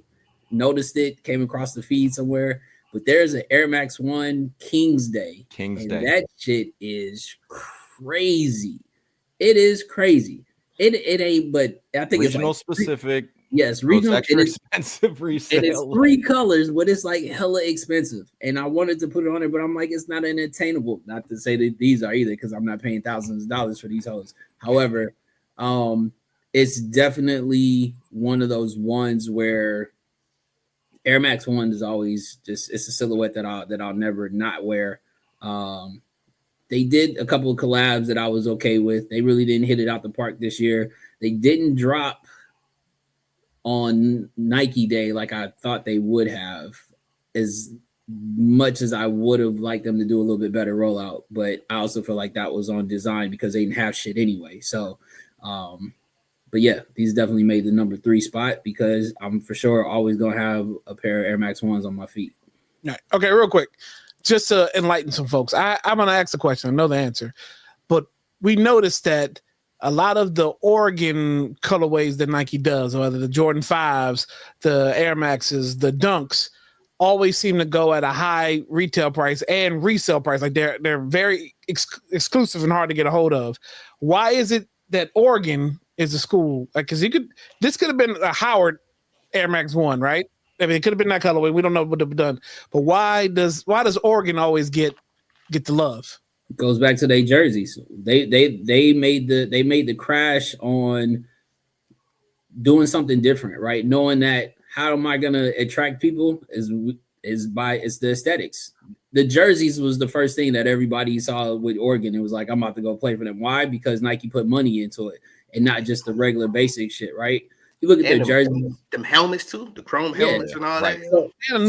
noticed it, came across the feed somewhere. But there's an Air Max 1 King's Day. That shit is crazy. It is crazy. It ain't, but I think regional it's like specific. Yes, regional. Extra expensive resale. And it's 3 colors, but it's like hella expensive. And I wanted to put it on it, but I'm like, it's not an attainable. Not to say that these are either, because I'm not paying thousands of dollars for these hoes. However, it's definitely one of those ones where Air Max 1 is always just, it's a silhouette that I'll never not wear. They did a couple of collabs that I was okay with. They really didn't hit it out the park this year. They didn't drop on Nike Day like I thought they would have, as much as I would have liked them to do a little bit better rollout. But I also feel like that was on design because they didn't have shit anyway. So, but yeah, these definitely made the number 3 spot because I'm for sure always going to have a pair of Air Max 1s on my feet. All right. Okay, real quick, just to enlighten some folks, I'm going to ask the question. I know the answer, but we noticed that a lot of the Oregon colorways that Nike does, whether the Jordan 5s, the Air Maxes, the Dunks, always seem to go at a high retail price and resale price. Like they're very exclusive and hard to get a hold of. Why is it that Oregon is a school? Like, because this could have been a Howard Air Max 1, right? I mean, it could have been that colorway. We don't know what they've done, but why does Oregon always get the love? It goes back to their jerseys. They made the crash on doing something different, right? Knowing that how am I gonna attract people is the aesthetics. The jerseys was the first thing that everybody saw with Oregon. It was like, I'm about to go play for them. Why? Because Nike put money into it and not just the regular basic shit, right? You look at their jerseys, them helmets too, the chrome helmets and all that. So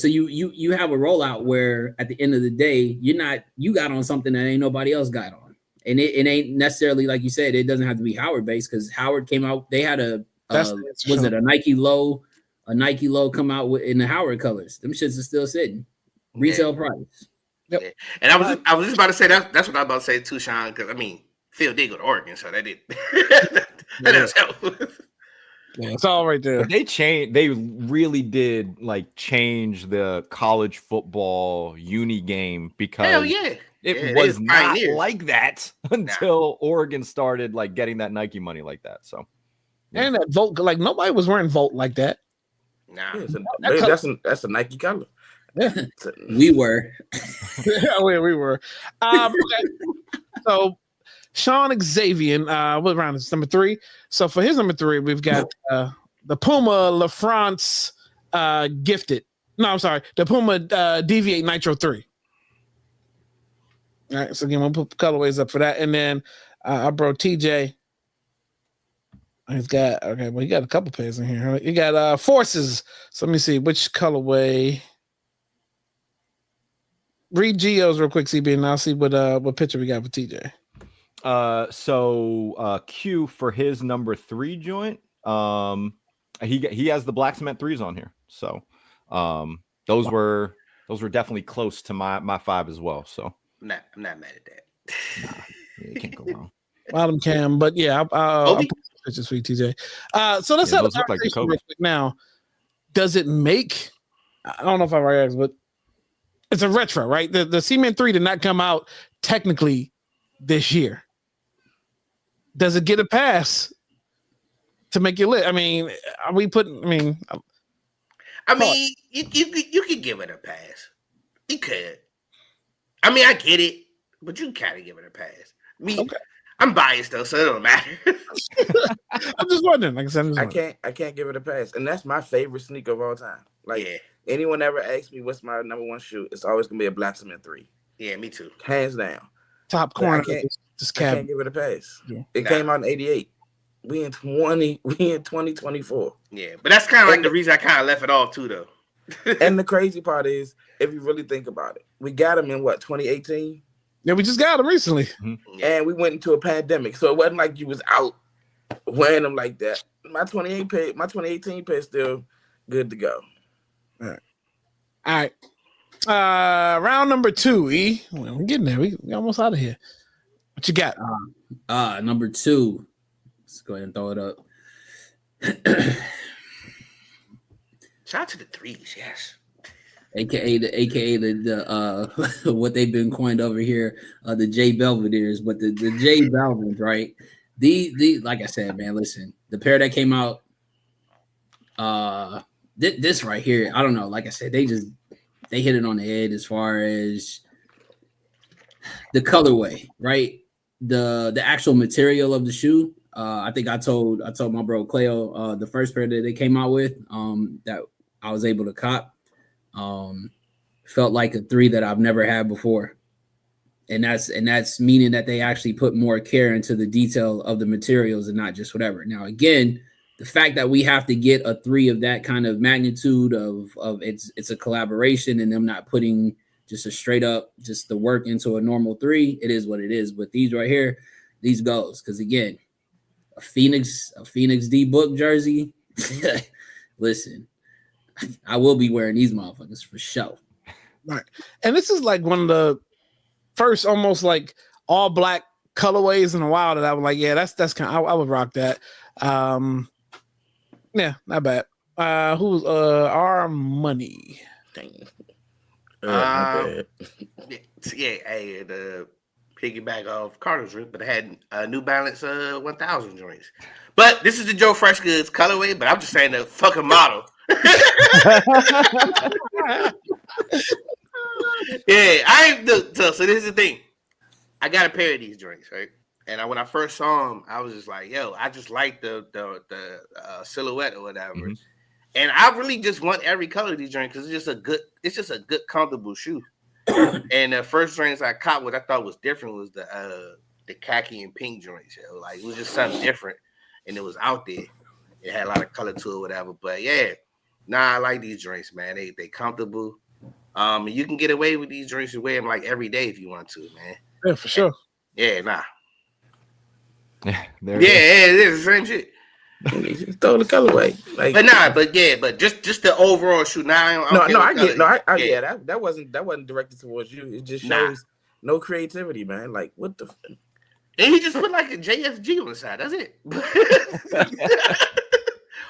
you have a rollout where at the end of the day, you got on something that ain't nobody else got on. And it ain't necessarily, like you said, it doesn't have to be Howard based, because Howard came out, they had a Nike low come out in the Howard colors. Them shits are still sitting. Resale price. Yep. Yeah. And I was just about to say that's what I was about to say too, Sean, because I mean Phil did go to Oregon, so that did that does help. Yeah, it's all right there. They really did like change the college football uni game, because hell yeah. It was not like that until Oregon started like getting that Nike money like that. So, yeah. And that Volt, like nobody was wearing Volt like that. Nah, that's a Nike color. Yeah, we were. we were. Okay. So Sean Xavier, what round is number 3? So for his number 3, we've got the Puma La France Gifted. No, I'm sorry, the Puma Deviate Nitro 3. All right, so again, we'll put colorways up for that, and then our bro TJ, he got a couple pairs in here. You got Forces. So let me see which colorway. Read Geos real quick, CB, and I'll see what picture we got for TJ. So Q for his number 3 joint. He has the black cement 3s on here. So those were definitely close to my 5 as well. So I'm not mad at that. you can't go wrong. Bottom cam, but yeah, pictures for you, TJ. So let's Yeah, have a those look like the conversation real Kobe. quick now. Does it make? I don't know if I already asked, but it's a retro, right? The C-Man 3 did not come out technically this year. Does it get a pass to make you lit? I mean, are we putting? I mean, you could give it a pass. You could. I mean, I get it, but you kind of give it a pass. Me, Okay. I'm biased though, so it don't matter. I'm just wondering. Like I said, I'm just wondering. I can't give it a pass, and that's my favorite sneaker of all time. Like Yeah. anyone ever asks me what's my number one shoe, it's always gonna be a Black Cement 3, Yeah, me too. hands down. Top But I corner. can't- This I cab. can't give it a pass. Yeah. It Nah. came out in '88. We in 2024. Yeah, but that's kind of like the reason I kind of left it off too, though. And the crazy part is, if you really think about it, we got him in what 2018, Yeah, we just got him recently. Yeah. and we went into a pandemic, so it wasn't like you was out wearing them like that. My 2018 pair is still good to go. All right. Round number 2, E. Well, we're getting there. We almost out of here. What you got? Number 2. Let's go ahead and throw it up. Shout out to the threes, yes. AKA the what they've been coined over here, the J Belvederes, but the J Balvins, right? The like I said, man, listen, the pair that came out, this right here, I don't know, like I said, they hit it on the head as far as the colorway, right? The actual material of the shoe. I think I told my bro Cleo, the first pair that they came out with, that I was able to cop, felt like a 3 that I've never had before. And that's meaning that they actually put more care into the detail of the materials and not just whatever. Now, again, the fact that we have to get a 3 of that kind of magnitude of it's a collaboration and them not putting just a straight up just the work into a normal 3, it is what it is. But these right here, these goes, because again, a Phoenix D Book jersey. Listen, I will be wearing these motherfuckers for sure. Right. And this is like one of the first almost like all black colorways in a while that I was like, yeah, that's kind of, I would rock that. Yeah, not bad. Who's our money? Dang. Yeah, hey, the piggyback of Carter's drink, but I had New Balance 1000 joints. But this is the Joe Fresh Goods colorway, but I'm just saying the fucking model. Yeah, so this is the thing. I got a pair of these drinks, right? And when I first saw them, I was just like, "Yo, I just like the silhouette or whatever." Mm-hmm. And I really just want every color of these drinks because it's just a good, comfortable shoe. And the first drinks I caught, what I thought was different was the khaki and pink joints. Yo. Like it was just something different, and it was out there. It had a lot of color to it, whatever. But yeah, I like these drinks, man. They comfortable. You can get away with these drinks and wear them like every day if you want to, man. Yeah, for sure. Yeah, Yeah, it is the same shit. You just throw the colorway, like, but just the overall shoe. Now, that wasn't directed towards you. It just shows no creativity, man. Like what the. And he just put like a JFG on the side. That's it.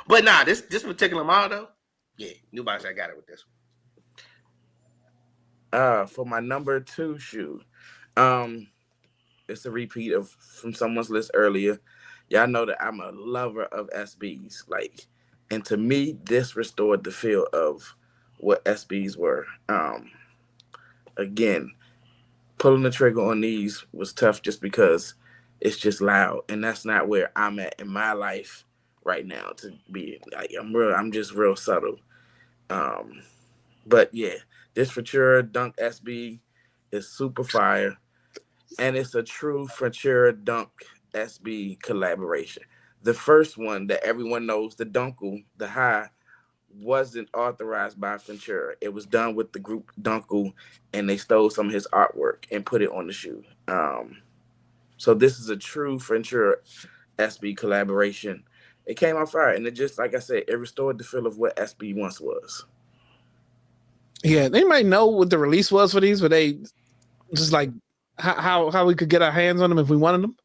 But this particular model, though, yeah, New Balance, I got it with this one. For my number 2 shoe, it's a repeat from someone's list earlier. Y'all know that I'm a lover of SBs. Like, and to me, this restored the feel of what SBs were. Again, pulling the trigger on these was tough just because it's just loud, and that's not where I'm at in my life right now. To be like, I'm just real subtle. But yeah, this Futura Dunk SB is super fire, and it's a true Futura Dunk SB collaboration. The first one that everyone knows, the Dunkel, the high, wasn't authorized by Futura. It was done with the group Dunkel, and they stole some of his artwork and put it on the shoe. So this is a true Futura SB collaboration. It came out fire, and it just, like I said, it restored the feel of what SB once was. Yeah, they might know what the release was for these, but they just like how we could get our hands on them if we wanted them.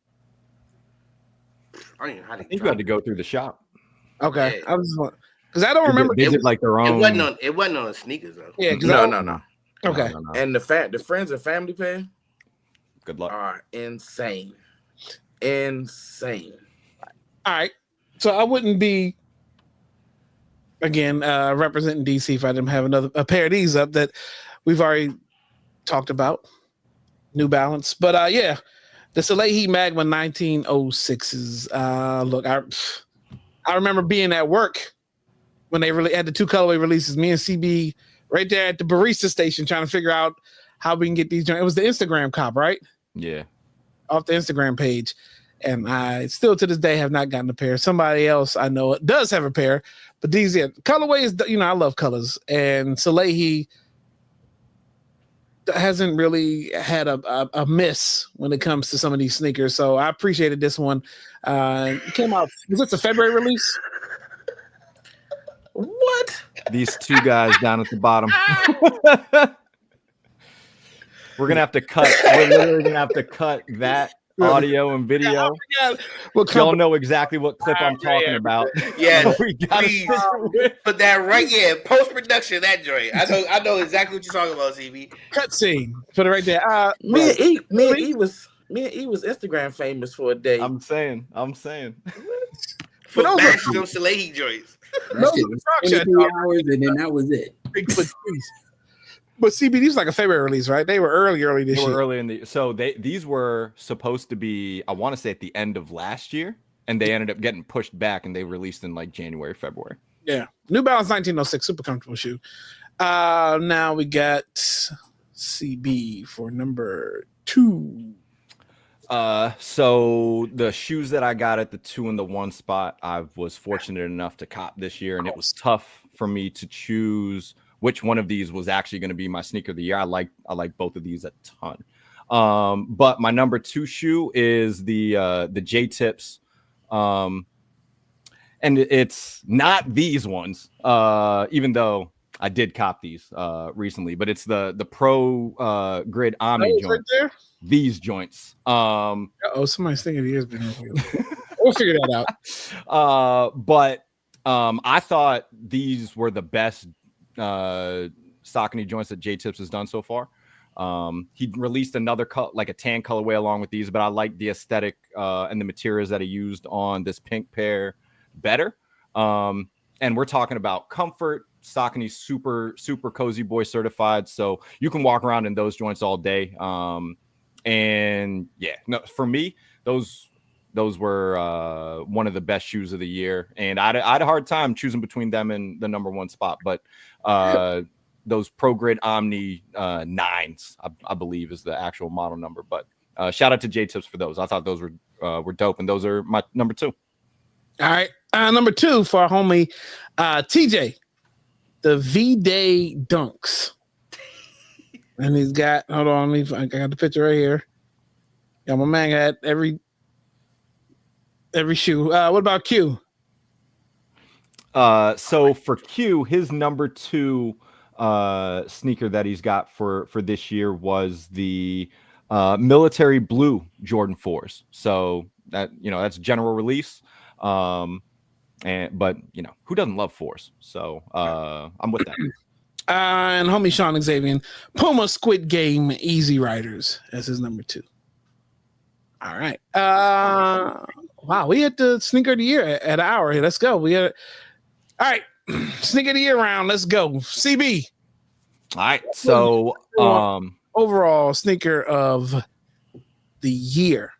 I don't even know how I they think you had to dropped go through the shop. Okay, Yeah. I was because I don't remember. They It did was- like their it. own. It wasn't on the sneakers though. Yeah, because No. Okay, No. And the friends and family page Good luck. are insane. Insane. all right. So I wouldn't be again representing DC if I didn't have a pair of these up that we've already talked about. New Balance, but yeah, the Salehi Magma 1906s. Look, I remember being at work when they really had the 2 colorway releases. Me and CB right there at the barista station trying to figure out how we can get these. It was the Instagram cop, right? Yeah. Off the Instagram page. And I still to this day have not gotten a pair. Somebody else I know does have a pair, but these colorways, I love colors. And Salehi hasn't really had a miss when it comes to some of these sneakers. So I appreciated this one. It came out, was this a February release? What? These 2 guys down at the bottom. We're gonna have to cut. We're literally gonna have to cut that audio and video. Y'all know exactly what clip I'm talking about. Yeah, We gotta please stick with- put that right. Yeah, post production that joint. I know exactly what you're talking about, CB. Cutscene. Put it right there. Me and E was Instagram famous for a day. I'm saying. For those bashes on Salehi joints. That shit was 23 hours, and then that was it. Bigfoot trees. But CB, these was like a February release, right? They were early this They year. were early in the. So these were supposed to be, I want to say, at the end of last year, and they ended up getting pushed back, and they released in like January, February. Yeah. New Balance 1906, super comfortable shoe. Now we got CB for number 2. So the shoes that I got at the 2 and the 1 spot, I was fortunate enough to cop this year, and it was tough for me to choose which one of these was actually going to be my sneaker of the year. I like both of these a ton. But my number 2 shoe is the J Tips. And it's not these ones, even though I did cop these recently, but it's the Pro Grid Omni joint. Right there? These joints. Somebody's thinking he has been here. We'll figure that out. But I thought these were the best Saucony joints that J Tips has done so far. He released another like a tan colorway along with these, but I like the aesthetic and the materials that he used on this pink pair better. And we're talking about comfort. Saucony super cozy boy certified, so you can walk around in those joints all day. And yeah, no, for me, those were one of the best shoes of the year, and I had a hard time choosing between them and the number 1 spot. But those Pro Grid Omni 9s, I believe, is the actual model number. But shout out to J Tips for those. I thought those were dope, and those are my number 2. All right, number 2 for our homie TJ, the V-Day Dunks. And he's got, hold on, I got the picture right here. Yeah, my man got every shoe. What about Q? So for Q, his number 2 sneaker that he's got for this year was the military blue Jordan 4s. So that, that's general release. But who doesn't love 4s? So I'm with that. And homie Sean Xavier, Puma Squid Game Easy Riders as his number 2. All right. Wow, we hit the sneaker of the year at an hour here. Let's go. All right, sneaker of the year round. Let's go. CB. All right. So overall sneaker of the year.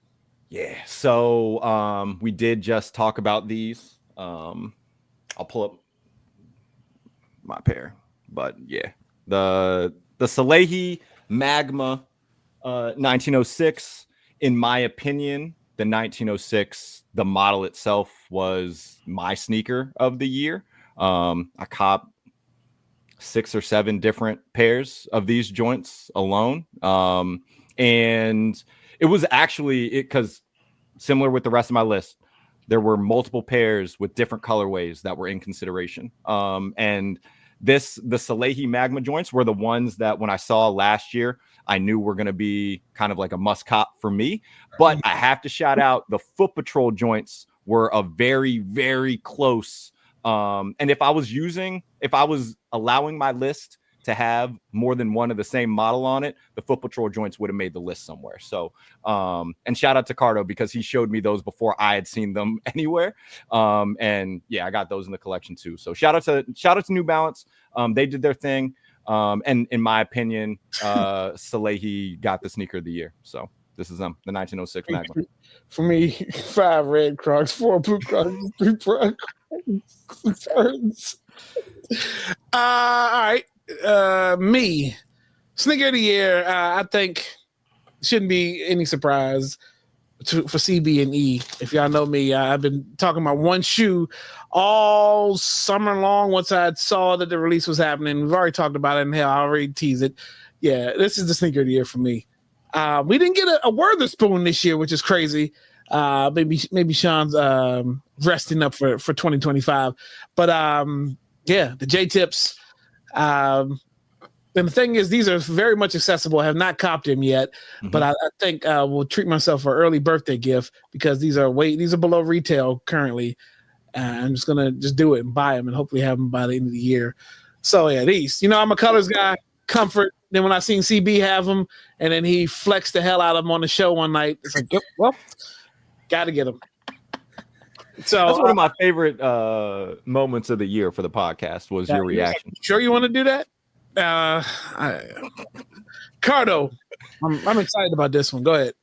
Yeah. So we did just talk about these. I'll pull up my pair. But yeah, the Salehi Magma 1906, in my opinion, the 1906, the model itself was my sneaker of the year. I copped 6 or 7 different pairs of these joints alone. And it was actually because similar with the rest of my list, there were multiple pairs with different colorways that were in consideration. And the Salehi Magma joints were the ones that when I saw last year, I knew were going to be kind of like a must cop for me. But I have to shout out the Foot Patrol joints were a very, very close. And if I was allowing my list to have more than one of the same model on it, the Foot Patrol joints would have made the list somewhere. So, and shout out to Cardo because he showed me those before I had seen them anywhere. And yeah, I got those in the collection too. So shout out to New Balance. They did their thing. And in my opinion, Salehi got the sneaker of the year. So this is the 1906 Magnum. For me, 5 red Crocs, 4 blue Crocs, 3 black Crocs. All right. Me, sneaker of the year. I think shouldn't be any surprise for CB and E. If y'all know me, I've been talking about one shoe all summer long. Once I saw that the release was happening, we've already talked about it, and hell, I already teased it. Yeah, this is the sneaker of the year for me. We didn't get a Witherspoon this year, which is crazy. Maybe Sean's resting up for 2025, but yeah, the J Tips. And the thing is, these are very much accessible. I have not copped them yet, but I think we'll treat myself for an early birthday gift because these are below retail currently. I'm just gonna do it and buy them and hopefully have them by the end of the year. So yeah, these. I'm a colors guy. Comfort. Then when I seen CB have them, and then he flexed the hell out of them on the show one night, it's like, well, gotta get them. So that's one of my favorite moments of the year for the podcast was your reaction. Sure, you want to do that? Cardo, I'm excited about this one. Go ahead.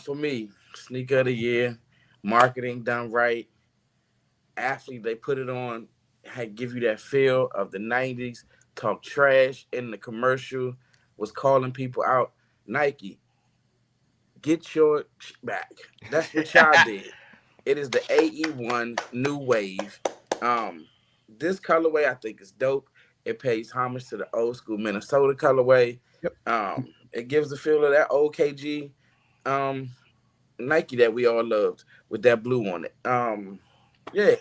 For me, sneaker of the year, marketing done right. Athlete, they put it on, give you that feel of the 90s, talk trash in the commercial, was calling people out. Nike, get your back. That's what y'all did. It is the AE1 New Wave. This colorway I think is dope. It pays homage to the old school Minnesota colorway. Yep. It gives the feel of that old KG Nike that we all loved with that blue on it. Yeah.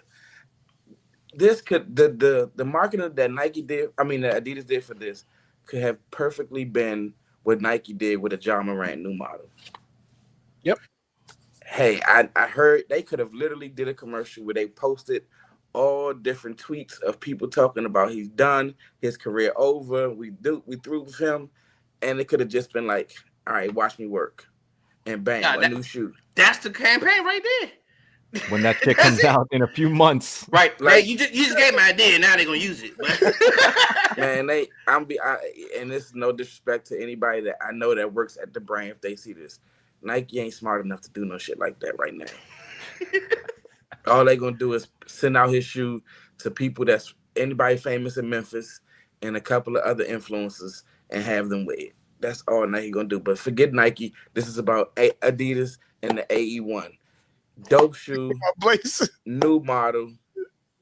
This could the marketing that that Adidas did for this could have perfectly been what Nike did with a John Morant new model. Yep. Hey, I heard they could have literally did a commercial where they posted all different tweets of people talking about he's done, his career over, we through with him, and it could have just been like, all right, watch me work, and bang, a new shoe. That's the campaign right there. When that shit comes out in a few months, right? Like, you just gave my idea, and now they're gonna use it. Man, and this is no disrespect to anybody that I know that works at the brand. If they see this, Nike ain't smart enough to do no shit like that right now. All they gonna do is send out his shoe to people that's anybody famous in Memphis and a couple of other influencers and have them wear it. That's all Nike gonna do. But forget Nike. This is about Adidas and the AE1. Dope shoe, new model.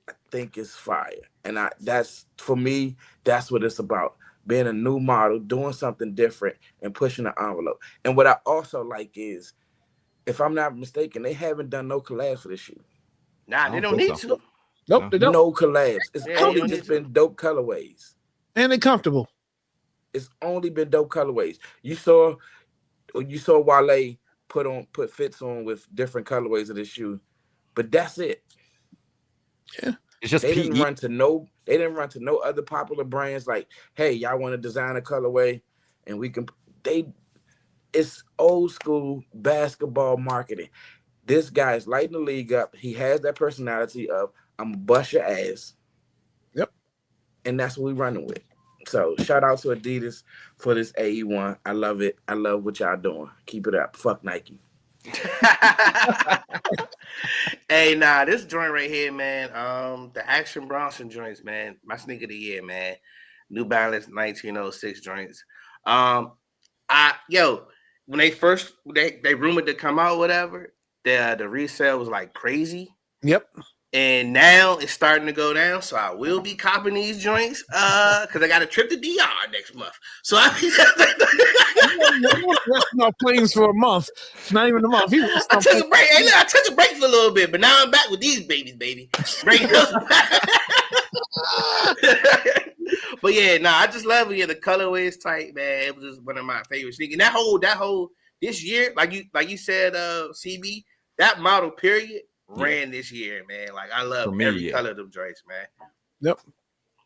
I think it's fire, and that's for me. That's what it's about: being a new model, doing something different, and pushing the envelope. And what I also like is, if I'm not mistaken, they haven't done no collabs for this shoe. Nah, they don't need to. Nope, they don't. No collabs. It's only just been dope colorways, and they're comfortable. It's only been dope colorways. You saw Wale put fits on with different colorways of this shoe, but that's it. Yeah, it's just they didn't run to no other popular brands like, hey, y'all want to design a colorway, and we can. It's old school basketball marketing. This guy is lighting the league up. He has that personality of I'm gonna bust your ass. Yep, and that's what we're running with. So shout out to Adidas for this AE1. I love it. I love what y'all doing. Keep it up. Fuck Nike. Hey, this joint right here, man. The Action Bronson joints, man. My sneaker of the year, man. New Balance 1906 joints. When they rumored to come out, whatever, the resale was like crazy. Yep. And now it's starting to go down, so I will be copping these joints because I got a trip to DR next month. So I off planes for a month, not even a month. I took a break. Hey, look, I took a break for a little bit, but now I'm back with these babies, baby. But yeah, I just love it. Yeah, the colorway is tight, man. It was just one of my favorite sneakers. And that whole this year, like you said, CB, that model period ran this year, man. Like I love For me, every yeah. color of them joints, man. Yep.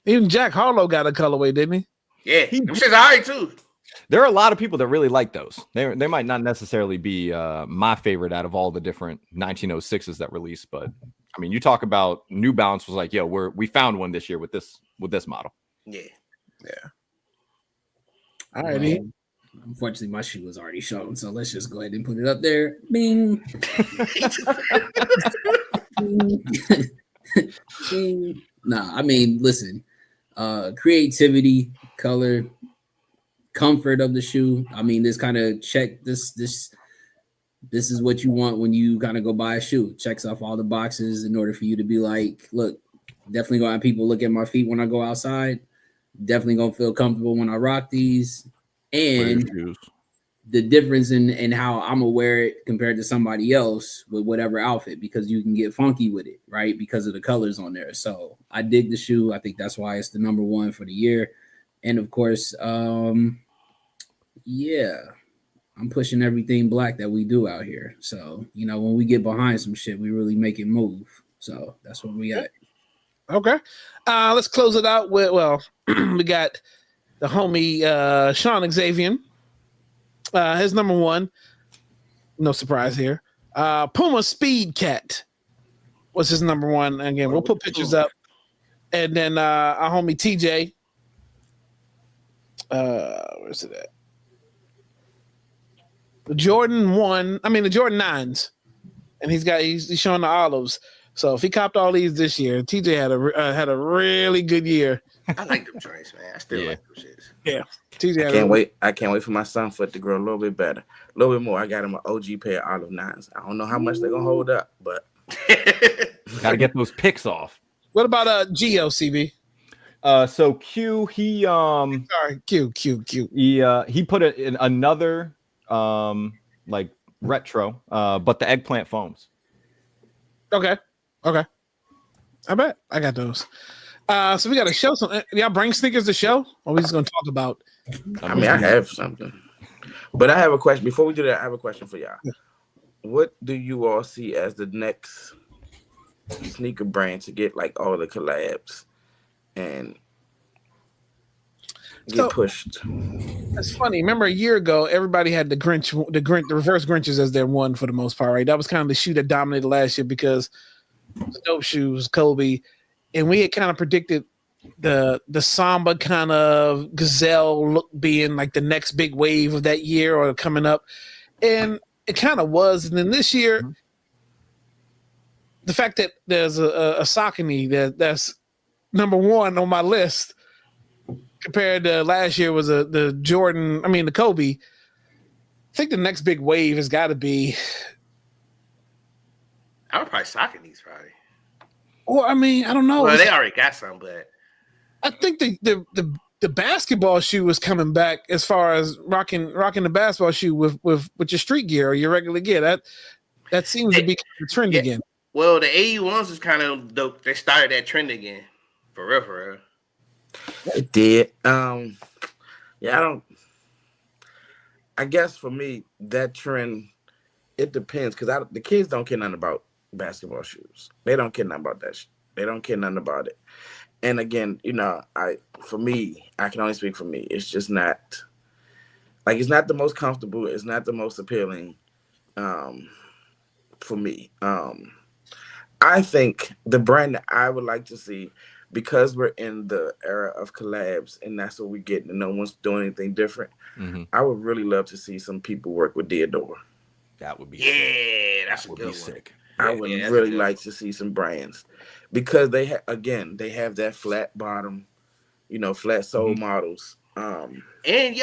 Even Jack Harlow got a colorway, didn't he? Yeah, them shit's all right too. There are a lot of people that really like those. They might not necessarily be my favorite out of all the different 1906s that released, but I mean, you talk about New Balance was like, yo, we found one this year with this model. Yeah. All right, Well, unfortunately, my shoe was already shown, so let's just go ahead and put it up there. Bing. Bing. Nah, I mean, listen, creativity, color, comfort of the shoe. I mean, this kind of check this is what you want when you kind of go buy a shoe. Checks off all the boxes in order for you to be like, look, definitely gonna have people look at my feet when I go outside. Definitely gonna feel comfortable when I rock these. And Shoes. the difference in how I'm gonna wear it compared to somebody else with whatever outfit, because you can get funky with it, right? Because of the colors on there. So I dig the shoe. I think that's why it's the number one for the year. And of course, yeah, I'm pushing everything black that we do out here. So, you know, when we get behind some shit, we really make it move. So that's where we at. Okay. Let's close it out with, well, we got the homie Sean Xavier. His number one. No surprise here. Puma Speed Cat was his number one. Again, we'll put pictures up. And then our homie TJ. Where's it at? The Jordan 9s. And he's showing the olives. So if he copped all these this year, TJ had a really good year. I like them joints, man. I still like them shits. Yeah. TJ I can't wait for my son foot to grow a little bit better, a little bit more. I got him an OG pair of olive 9s. I don't know how much they're gonna hold up, but Gotta get those picks off. What about Geo CB? So Q, he Sorry, Q. he put it in another like retro, but the eggplant foams. Okay. I bet I got those. So we got to show some. Y'all bring sneakers to show, or we just gonna talk about? I mean, I have something, but I have a question. Before we do that, I have a question for y'all. What do you all see as the next sneaker brand to get like all the collabs and get pushed? That's funny. Remember a year ago, everybody had the reverse Grinches as their one for the most part, right? That was kind of the shoe that dominated last year because the dope shoes, Kobe, and we had kind of predicted the Samba kind of gazelle look being like the next big wave of that year or coming up, and it kind of was. And then this year, the fact that there's a Saucony that's number one on my list compared to last year was the Jordan. I mean the Kobe. I think the next big wave has got to be. I would probably sock these probably. Well, I mean, I don't know. Well, they already got some, but I think the basketball shoe was coming back as far as rocking the basketball shoe with your street gear or your regular gear. That seems to be the trend again. Well, the AE1s is kind of dope. They started that trend again. For real. It did. Yeah, I guess for me, that trend, it depends because the kids don't care nothing about basketball shoes. They don't care nothing about that. They don't care nothing about it. And again, you know, I can only speak for me. It's just not like it's not the most comfortable. It's not the most appealing for me. I think the brand that I would like to see, because we're in the era of collabs and that's what we get and no one's doing anything different, I would really love to see some people work with Diodora. That would be that's a good one. sick. I would really like to see some brands because they have that flat bottom, you know, flat sole models. And they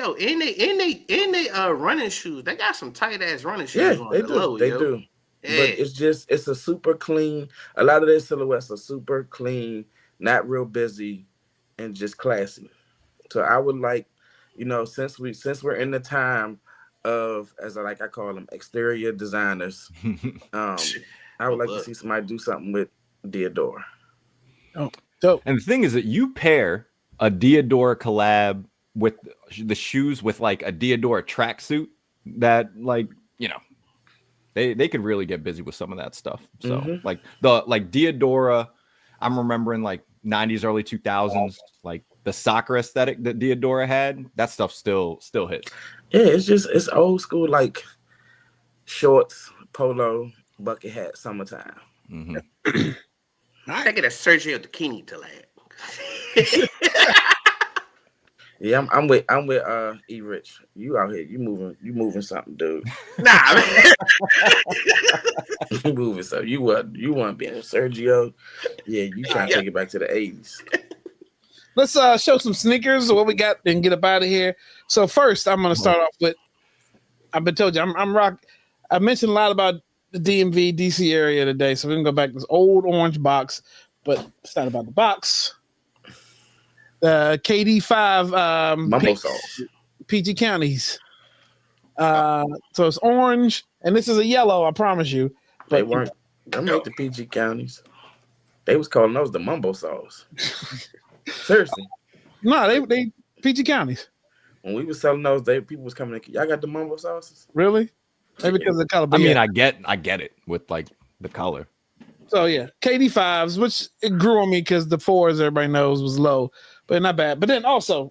running shoes. They got some tight ass running shoes on they the do. low. They do. Yeah. But it's a super clean. A lot of their silhouettes are super clean, not real busy, and just classy. So I would like, you know, since we're in the time of, as I call them, exterior designers, I would like to see somebody do something with Diodora. Oh, dope. And the thing is that you pair a Diodora collab with the shoes with like a Diodora tracksuit that, like, you know, They could really get busy with some of that stuff. So like Diodora, I'm remembering like 90s, early 2000s, like the soccer aesthetic that Diodora had. That stuff still hits. Yeah, it's old school, like shorts, polo, bucket hat, summertime. I get a Sergio Tacchini to land. Yeah, I'm with E Rich. You out here, you moving something, dude. Nah, man. You moving something. You want being Sergio. Yeah, you trying to take it back to the 80s. Let's show some sneakers, what we got, and get up out of here. So first, I'm going to start off with, I've been told you, I'm rock. I mentioned a lot about the DMV, DC area today, so we're going to go back to this old orange box, but it's not about the box. KD5 Mumbo sauce. PG counties. So it's orange, and this is a yellow, I promise you. But They weren't. Them ain't the PG counties. They was calling those the mumbo sauce. Seriously. No, they PG counties. When we was selling those, people was coming in. Y'all got the mumbo sauces? Really? Maybe because of the color. I mean, I get it with like the color. So yeah, KD5s, which it grew on me because the 4s, everybody knows, was low, but not bad. But then also,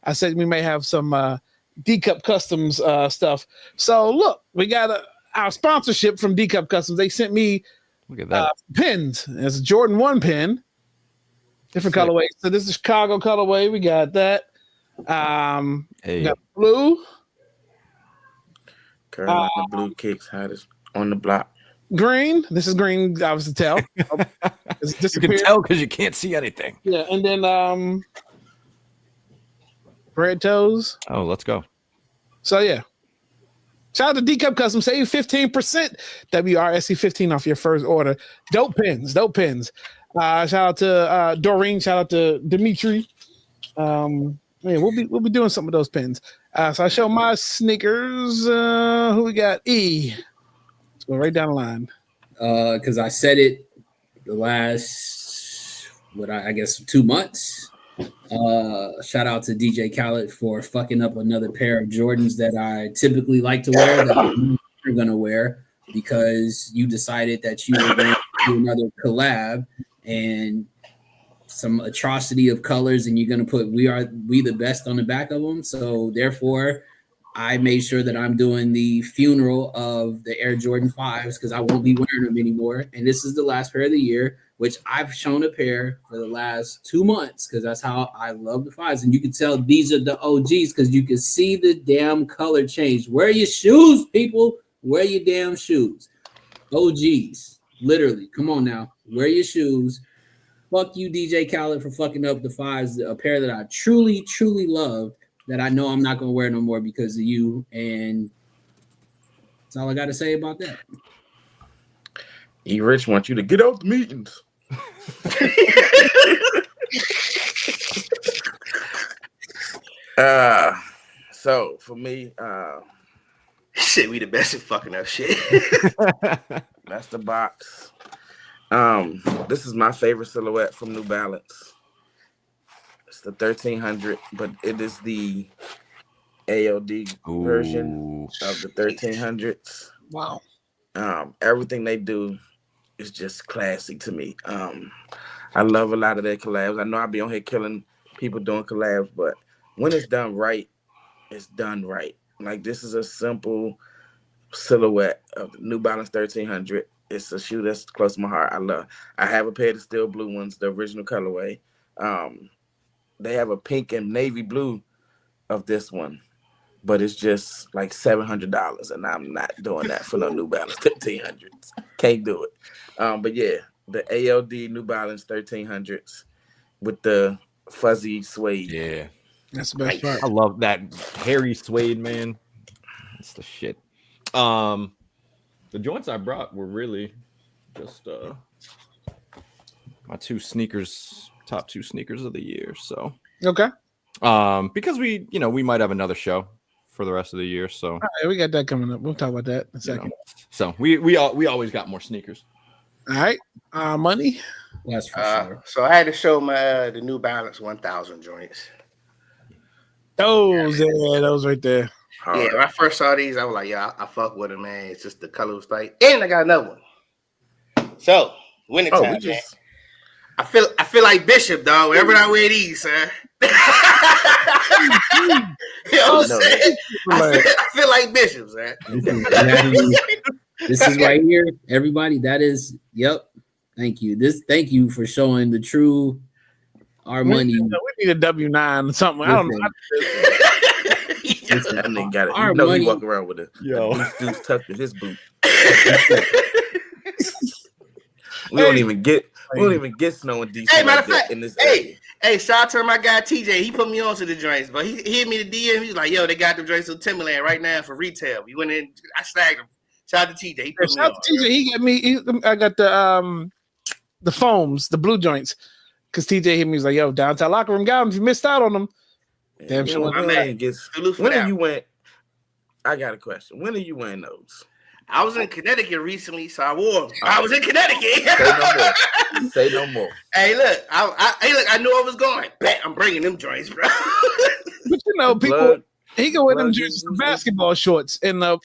I said we may have some D Cup Customs stuff. So look, we got our sponsorship from D Cup Customs. They sent me Look at that. pins. It's a Jordan 1 pin, different colorways. So this is Chicago colorway. We got that. We got blue, Carolina blue kicks hottest on the block. green. This is green, obviously tell. It's You can tell because you can't see anything. Yeah, and then red toes. Oh, let's go. So yeah. Shout out to D Cup Custom. Save 15%. WRSE 15 off your first order. Dope pins. Shout out to Doreen. Shout out to Dimitri. Yeah, we'll be doing some of those pins. So I show my sneakers. Who we got? E. Let's go right down the line. Because I said it the last, I guess 2 months. Shout out to DJ Khaled for fucking up another pair of Jordans that I typically like to wear that I'm never gonna wear because you decided that you were going to do another collab and some atrocity of colors, and you're gonna put we the best on the back of them. So therefore, I made sure that I'm doing the funeral of the Air Jordan 5s because I won't be wearing them anymore. And this is the last pair of the year, which I've shown a pair for the last 2 months because that's how I love the 5s. And you can tell these are the OGs because you can see the damn color change. Wear your shoes, people. Wear your damn shoes. OGs. Literally. Come on now. Wear your shoes. Fuck you, DJ Khaled, for fucking up the 5s, a pair that I truly, truly loved. That I know I'm not going to wear no more because of you. And that's all I got to say about that. E. Rich wants you to get out the meetings. So for me, Shit, we the best at fucking up shit. that's the box. This is my favorite silhouette from New Balance. It's the 1300, but it is the ALD version of the 1300s. Wow. Everything they do is just classic to me. I love a lot of their collabs. I know I'll be on here killing people doing collabs, but when it's done right, it's done right. Like, this is a simple silhouette of the New Balance 1300. It's a shoe that's close to my heart. I have a pair of the steel blue ones, the original colorway. They have a pink and navy blue of this one, but it's just like $700, and I'm not doing that for no New Balance 1300s. Can't do it. But yeah, the ALD New Balance 1300s with the fuzzy suede. Yeah, that's the best part. I love that hairy suede, man. That's the shit. The joints I brought were really just my top two sneakers of the year. So Okay. because we might have another show for the rest of the year. So All right, we got that coming up. We'll talk about that in a second. So we always got more sneakers. All right. Money. That's for sure. So I had to show my the New Balance 1000 joints. Those right there. Hard. Yeah, when I first saw these, I was like, yeah, I fuck with it, man. It's just the color was tight. And I got another one. So, winter time, we just I feel like Bishop, dog. Whenever I wear these, sir. You know what I'm saying? I feel like Bishop, sir. This is right here, everybody. That is, yep. Thank you. Thank you for showing the true our money. We need a W-9 or something. I don't know. that nigga got it. Our You know money- he walk around with it. Yo. Dude's tucked in his boot. We don't even get snow in DC. Hey, matter like of that fact, in this area. hey, shout out to my guy TJ. He put me on to the joints, but he hit me the DM. He's like, yo, they got the joints on Timberland right now for retail. We went in, I snagged him. Shout out to TJ. He put me Shout on. out to TJ. He got me. I got the foams, the blue joints, because TJ hit me. He's like, yo, downtown locker room got them. If you missed out on them, damn sure. my man gets. Salute for When that. are you went? I got a question. When are you wearing those? I was in Connecticut recently, so I wore them. I was in Connecticut. Say no more. Hey, look, I knew I was going. Bet I'm bringing them joints, bro. But you know, people. He go wear them joints, the basketball shorts, in a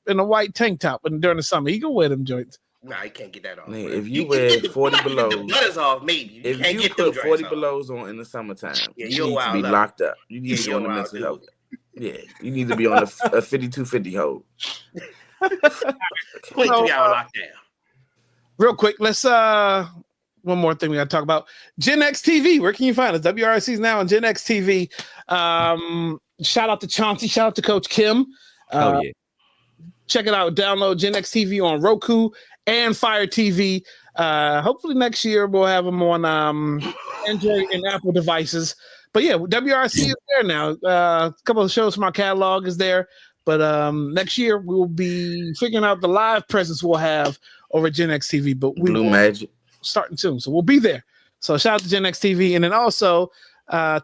white tank top, and during the summer, he go wear them joints. Nah, you can't get that off. Man, if you wear 40 belows, the butters off, maybe. If can't you get put them 40 joints belows on in the summertime, Yeah, you you're need to wild be out. locked up. You need to be you're on the wild, mental dude. health. Yeah, you need to be on a 52-50 hold. 23-hour lockdown. Real quick, let's one more thing we got to talk about. Gen X TV. Where can you find us? WRSE is now on Gen X TV. Shout out to Chauncey. Shout out to Coach Kim. Hell yeah. Check it out. Download Gen X TV on Roku and Fire TV. Hopefully next year we'll have them on Android and Apple devices. But yeah, WRC is there now. A couple of shows from our catalog is there. But next year we'll be figuring out the live presence we'll have over at Gen X TV. But we Blue will Magic starting soon, so we'll be there. So shout out to Gen X TV, and then also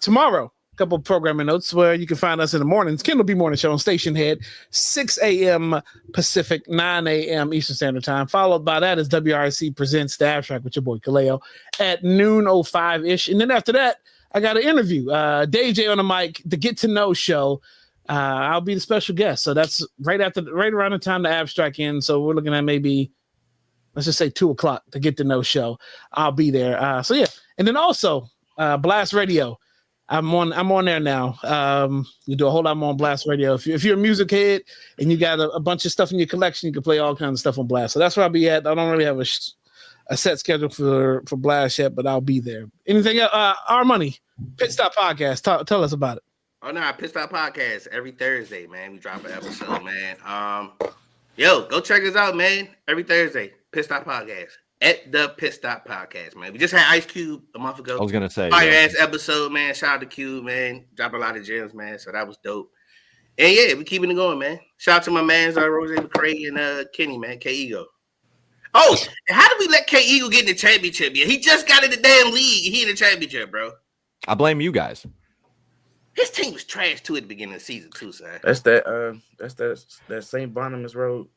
tomorrow, a couple of programming notes where you can find us in the mornings. Kindle B Morning Show on Station Head, 6 a.m. Pacific, 9 a.m. Eastern Standard Time. Followed by that is WRC Presents the Abstract with your boy Kaleo at noon 05-ish, and then after that, I got an interview. Dave J on the mic, the Get to Know Show. I'll be the special guest, so that's right around the time the Abstract ends. So we're looking at maybe, let's just say 2:00 to Get to Know Show. I'll be there. So yeah, and then also Blast Radio. I'm on there now. You do a whole lot more on Blast Radio. If you're a music head and you got a bunch of stuff in your collection, you can play all kinds of stuff on Blast. So that's where I'll be at. I don't really have a set schedule for Blast yet, but I'll be there. Anything else? Our Money Pit Stop Podcast. Tell us about it. Oh no, Pit Stop Podcast every Thursday, man. We drop an episode, man. Yo, go check us out, man. Every Thursday, Pit Stop Podcast at the Pit Stop Podcast, man. We just had Ice Cube a month ago. I was gonna say Fire ass episode, man. Shout out to Cube, man. Drop a lot of gems, man. So that was dope. And yeah, we keeping it going, man. Shout out to my mans, Rose McCray and Kenny, man. K Ego. Oh, and how did we let K Eagle get in the championship? Yeah, he just got in the damn league. He in the championship, bro. I blame you guys. His team was trash too at the beginning of the season, too, sir. That's that St. Barnabas Road.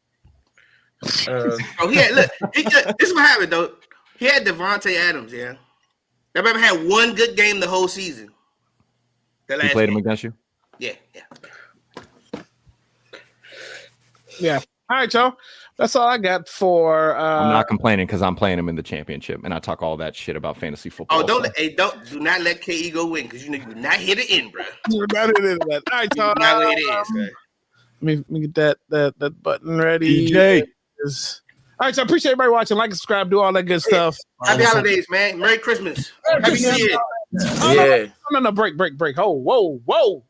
Oh, he had look. This is what happened though. He had Devontae Adams, yeah. That brother had one good game the whole season. The He last played him game. against you. Yeah. Yeah. All right, y'all. That's all I got for. I'm not complaining because I'm playing him in the championship, and I talk all that shit about fantasy football. Oh, do not let KE go win because you do not hit it in, bro. You're not into that. All right, y'all. Not what it is, sir. Let me get that button ready. DJ. All right, so I appreciate everybody watching. Like, subscribe, do all that good stuff. Happy holidays, man. Merry Christmas. Happy New Year. Yeah. No, break. Oh, whoa.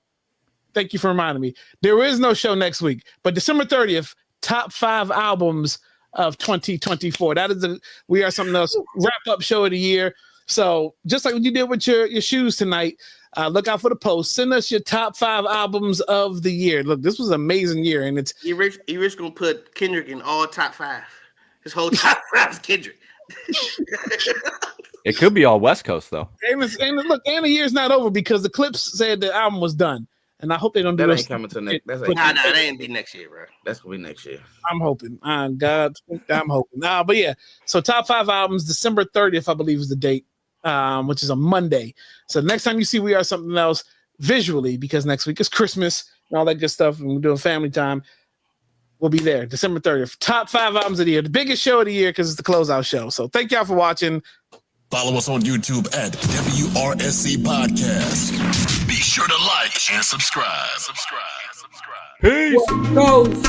Thank you for reminding me. There is no show next week, but December 30th, top 5 albums of 2024. That is We Are Something Else wrap up show of the year. So just like what you did with your shoes tonight, look out for the post. Send us your top 5 albums of the year. Look, this was an amazing year, and it's Rich gonna put Kendrick in all top 5. His whole top 5 is Kendrick. It could be all West Coast though. and the year's not over because the Clips said the album was done, and I hope they don't do That this. ain't coming to next. That's Nah, that ain't be next year, bro. That's gonna be next year. I'm hoping. God, I'm hoping. But yeah. So top 5 albums, December 30th, I believe is the date, which is a Monday. So next time you see We Are Something Else, visually because next week is Christmas and all that good stuff, and we're doing family time. We'll be there December 30th. Top 5 albums of the year, the biggest show of the year because it's the closeout show. So thank y'all for watching. Follow us on YouTube at WRSC Podcast. Be sure to like and subscribe. Peace. Goes.